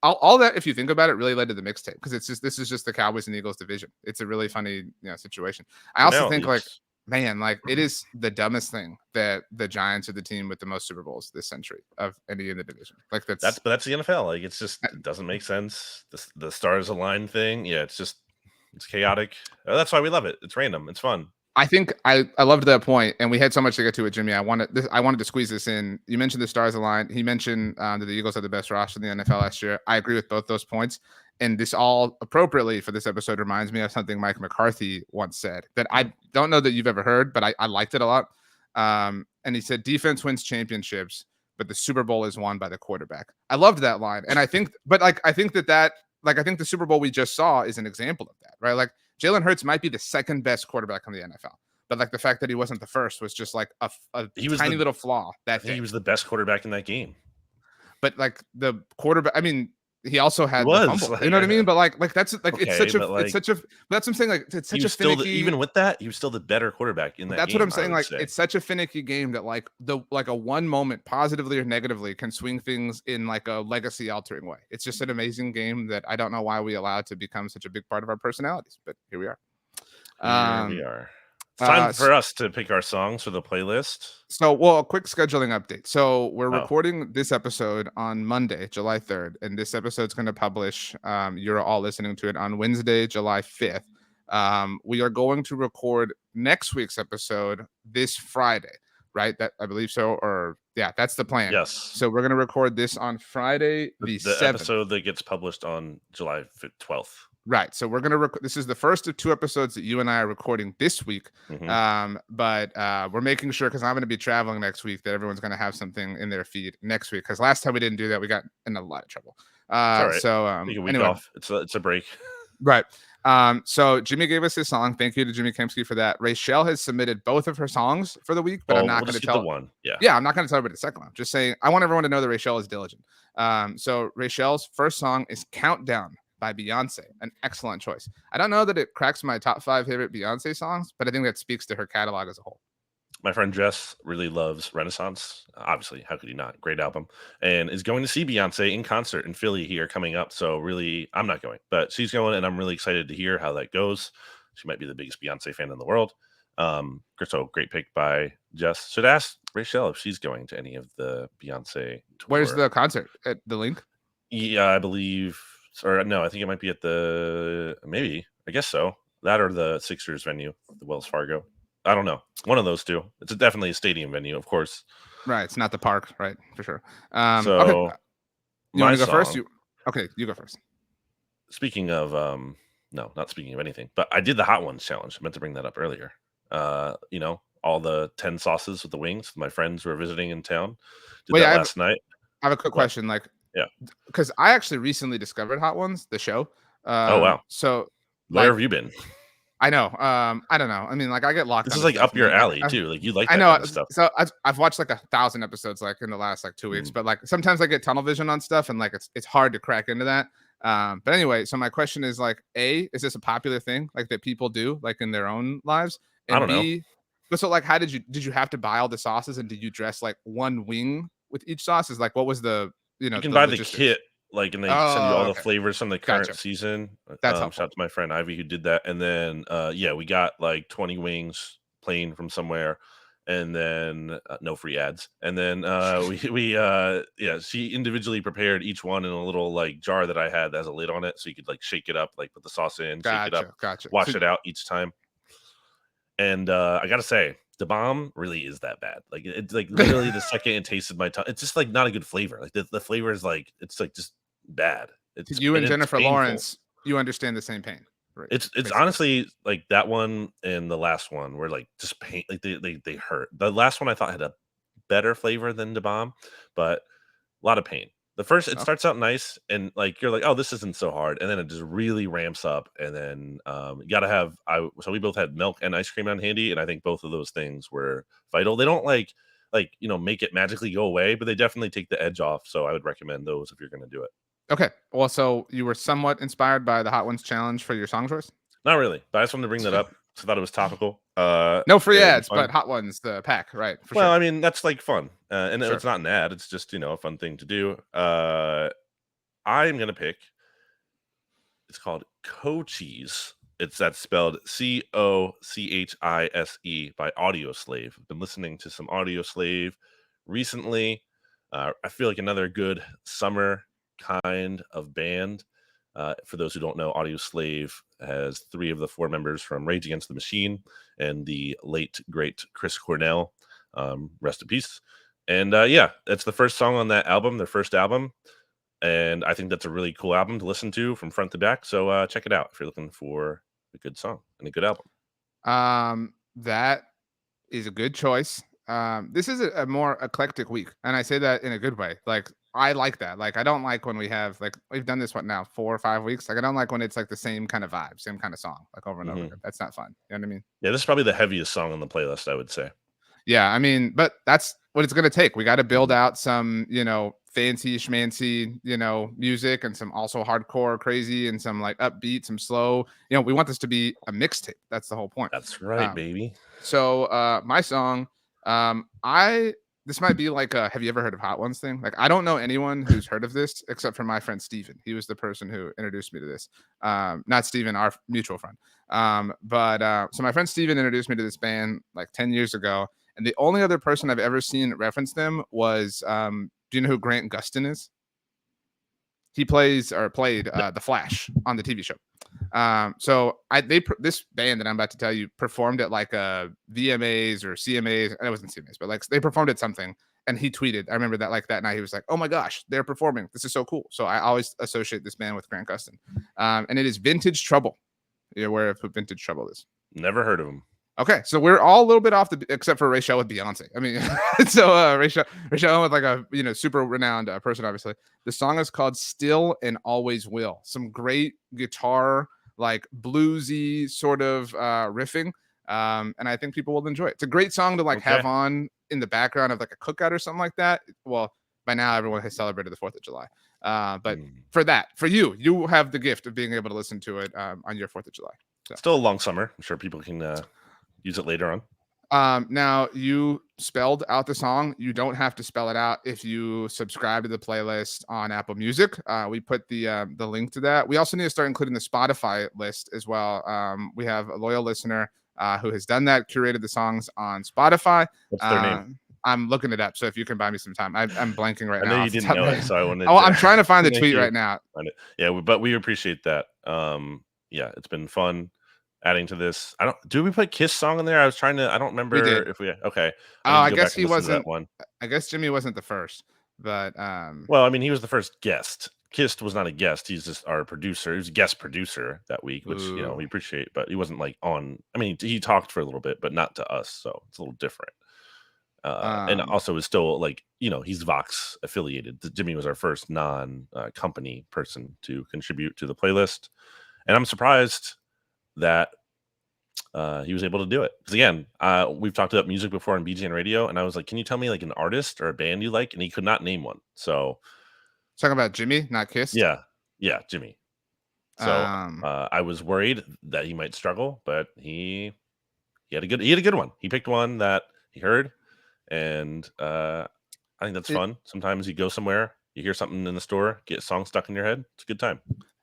all that, if you think about it, really led to the mixtape because this is just the Cowboys and Eagles division. It's a really funny situation. I also think like, man, like it is the dumbest thing that the Giants are the team with the most Super Bowls this century of any in the division. Like that's the NFL. Like it doesn't make sense. The stars align thing. Yeah, it's chaotic. That's why we love it. It's random. It's fun. I think I loved that point, and we had so much to get to with Jimmy. I wanted to squeeze this in. You mentioned the stars aligned. He mentioned that the Eagles had the best roster in the NFL last year. I agree with both those points, and this all appropriately for this episode reminds me of something Mike McCarthy once said that I don't know that you've ever heard, but I liked it a lot. And he said, "Defense wins championships, but the Super Bowl is won by the quarterback." I loved that line, and I think the Super Bowl we just saw is an example of that, right? Like Jalen Hurts might be the second best quarterback in the NFL, but like the fact that he wasn't the first was just like a tiny little flaw. He was the best quarterback in that game. But like the quarterback, I mean, he also had the fumble. You know what I mean? But like that's like okay, that's what I'm saying. Like it's such a finicky. Even with that, he was still the better quarterback in that. That's game, what I'm saying. Like it's such a finicky game that like a one moment positively or negatively can swing things in like a legacy altering way. It's just an amazing game that I don't know why we allow it to become such a big part of our personalities, but here we are. Here we are. It's time for us to pick our songs for the playlist. So, a quick scheduling update. So, we're recording this episode on Monday, July 3rd, and this episode's going to publish. You're all listening to it on Wednesday, July 5th. We are going to record next week's episode this Friday, right? That I believe so, or yeah, that's the plan. Yes. So, we're going to record this on Friday, the 7th. Episode that gets published on July 12th. Right. So we're going to this is the first of 2 episodes that you and I are recording this week. But we're making sure, because I'm going to be traveling next week, that everyone's going to have something in their feed next week. Because last time we didn't do that, we got in a lot of trouble. So take a week off. It's a break. Right. So Jimmy gave us his song. Thank you to Jimmy Kempski for that. Rachelle has submitted both of her songs for the week, but I'm not going to tell the one. Yeah, I'm not going to tell her about the second one. I'm just saying I want everyone to know that Rachelle is diligent. So Rachelle's first song is Countdown by Beyonce, an excellent choice. I don't know that it cracks my top 5 favorite Beyonce songs, but I think that speaks to her catalog as a whole. My friend Jess really loves Renaissance. Obviously, how could he not? Great album. And is going to see Beyonce in concert in Philly here coming up. So really, I'm not going, but she's going, and I'm really excited to hear how that goes. She might be the biggest Beyonce fan in the world. So great pick by Jess. Should ask Rachelle if she's going to any of the Beyonce tour. Where's the concert? At the link? Yeah, I believe... Or no, I think it might be at I guess so. That or the Sixers venue, the Wells Fargo. I don't know. One of those two. It's definitely a stadium venue, of course. Right. It's not the park, right? For sure. Okay. You want to go first? You go first. Speaking of, no, not speaking of anything, but I did the Hot Ones challenge. I meant to bring that up earlier. All the 10 sauces with the wings. My friends were visiting in town. Did that last night. I have a quick question. Yeah, because I actually recently discovered Hot Ones, the show. Oh wow! So where have you been? I know. I don't know. I mean, I get locked. This is up your alley too. Like you like that kind of stuff. So I've watched 1,000 episodes in the last 2 weeks, but sometimes I get tunnel vision on stuff, and it's hard to crack into that. But anyway, so my question is is this a popular thing that people do in their own lives? And I don't know. So how did you have to buy all the sauces, and did you dress one wing with each sauce? Is what was the you can buy the kit, and they send you all the flavors from the current season. That's shout out to my friend Ivy who did that. And then we got 20 wings plain from somewhere, and then no free ads. And then she individually prepared each one in a little jar that I had that has a lid on it, so you could shake it up, put the sauce in, shake it up, wash it out each time. And I gotta say, the bomb really is that bad. It's literally the second it tasted my tongue, it's just not a good flavor. The flavor is it's just bad. It's you and Jennifer Lawrence, you understand the same pain. Right? It's honestly that one and the last one were just pain. They hurt. The last one I thought had a better flavor than the bomb, but a lot of pain. The first, it starts out nice, and you're oh, this isn't so hard, and then it just really ramps up, and then you gotta have. So we both had milk and ice cream on handy, and I think both of those things were vital. They don't make it magically go away, but they definitely take the edge off. So I would recommend those if you're gonna do it. Okay. Well, so you were somewhat inspired by the Hot Ones challenge for your song choice? Not really, but I just wanted to bring that up. I thought it was topical. No free ads, but Hot Ones, the pack, right? Sure. I mean, that's fun, and it's not an ad. It's just a fun thing to do. I I'm gonna pick. It's called Cochise. That's spelled Cochise by Audio Slave. I've been listening to some Audio Slave recently. I feel like another good summer kind of band. For those who don't know, Audio Slave has 3 of the 4 members from Rage Against the Machine and the late great Chris Cornell. Rest in peace. And yeah, that's the first song on that album, their first album. And I think that's a really cool album to listen to from front to back. So check it out if you're looking for a good song and a good album. That is a good choice. This is a more eclectic week, and I say that in a good way. Like, I like that. Like, I don't like when we have, like, we've done this, what now, 4 or 5 weeks. Like, I don't like when it's like the same kind of vibe, same kind of song, like over and over again. That's not fun. You know what I mean? Yeah, this is probably the heaviest song on the playlist, I would say. Yeah, I mean, but that's what it's gonna take. We got to build out some, fancy schmancy, music, and some also hardcore crazy, and some like upbeat, some slow. We want this to be a mixtape. That's the whole point. That's right, baby. So my song, this might be like a have you ever heard of Hot Ones thing? Like, I don't know anyone who's heard of this except for my friend Steven. He was the person who introduced me to this. Not Steven, our mutual friend. So my friend Steven introduced me to this band like 10 years ago. And the only other person I've ever seen reference them was, do you know who Grant Gustin is? He played The Flash on the TV show. This band that I'm about to tell you performed at like a VMAs or CMAs. It wasn't CMAs, but like they performed at something. And he tweeted, I remember that, like, that night he was like, "Oh my gosh, they're performing. This is so cool." So I always associate this band with Grant Gustin. And it is Vintage Trouble. You're aware of who Vintage Trouble is? Never heard of them. Okay, so we're all a little bit off except for Rachel with Beyonce. I mean, so Rachel with like a super renowned person, obviously. The song is called "Still and Always Will." Some great guitar, like bluesy sort of riffing, and I think people will enjoy it. It's a great song to like have on in the background of like a cookout or something like that. Well, by now everyone has celebrated the 4th of July, but for you have the gift of being able to listen to it on your 4th of July. So. Still a long summer. I'm sure people can use it later on. Now you spelled out the song. You don't have to spell it out if you subscribe to the playlist on Apple Music. We put the link to that. We also need to start including the Spotify list as well. We have a loyal listener who has done that, curated the songs on Spotify. What's their name? I'm looking it up. So if you can buy me some time, I'm blanking right now. I know you didn't know it, so I wanted. I'm trying to find the tweet right now. Yeah, but we appreciate that. Yeah, it's been fun adding to this. Do we put Kiss song in there? I don't remember if we okay. I guess he wasn't one. I guess Jimmy wasn't the first, but well, I mean, he was the first guest. Kiss was not a guest. He's just our producer. He was a guest producer that week, which we appreciate, but he wasn't like on. I mean, he talked for a little bit, but not to us, so it's a little different. And also is still like, he's Vox affiliated. Jimmy was our first non-company person to contribute to the playlist, and I'm surprised that he was able to do it. Because again, we've talked about music before on BGN Radio, and I was like, "Can you tell me like an artist or a band you like?" And he could not name one. So, talking about Jimmy, not Kiss. Yeah, Jimmy. So I was worried that he might struggle, but he had a good one. He picked one that he heard, and I think that's fun. Sometimes you go somewhere, you hear something in the store, get a song stuck in your head. It's a good time.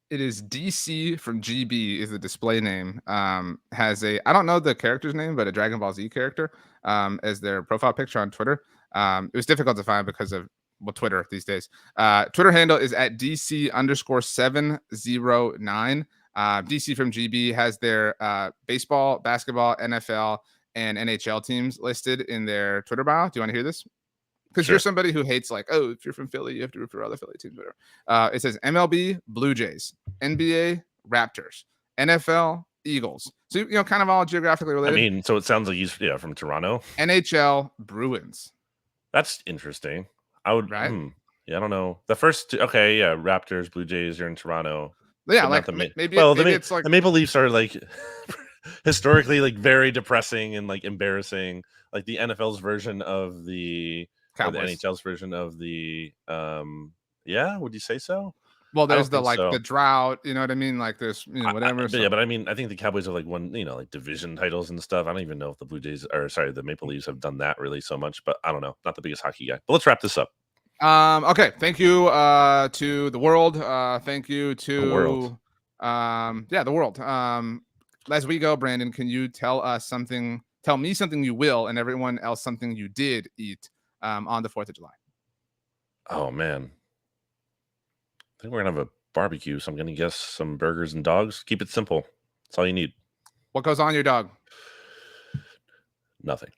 It is DC from GB is the display name. Has I don't know the character's name, but a Dragon Ball Z character as their profile picture on Twitter. It was difficult to find because of Twitter these days. Twitter handle is at DC_709. DC from GB has their baseball, basketball, NFL, and NHL teams listed in their Twitter bio. Do you want to hear this? Because you're somebody who hates like, oh, if you're from Philly, you have to root for other Philly teams, whatever. It says MLB, Blue Jays, NBA, Raptors, NFL, Eagles. So, kind of all geographically related. I mean, so it sounds like he's from Toronto. NHL, Bruins. That's interesting. I would, right? Yeah, I don't know. The first two, okay, yeah, Raptors, Blue Jays, you're in Toronto. Yeah, like maybe it's like the Maple Leafs are like historically like very depressing and like embarrassing. Like the NFL's version of the NHL's version of the would you say so? Well, there's the drought, you know what I mean? Like there's whatever. But I mean, I think the Cowboys have like won, like division titles and stuff. I don't even know if the Maple Leafs have done that really so much, but I don't know. Not the biggest hockey guy. But let's wrap this up. Okay. Thank you to the world. Thank you to The world. the world. As we go, Brandon, can you tell me something you will, and everyone else something you did eat on the 4th of July? Oh man, I think we're gonna have a barbecue, so I'm gonna guess some burgers and dogs. Keep it simple. That's all you need. What goes on your dog? Nothing.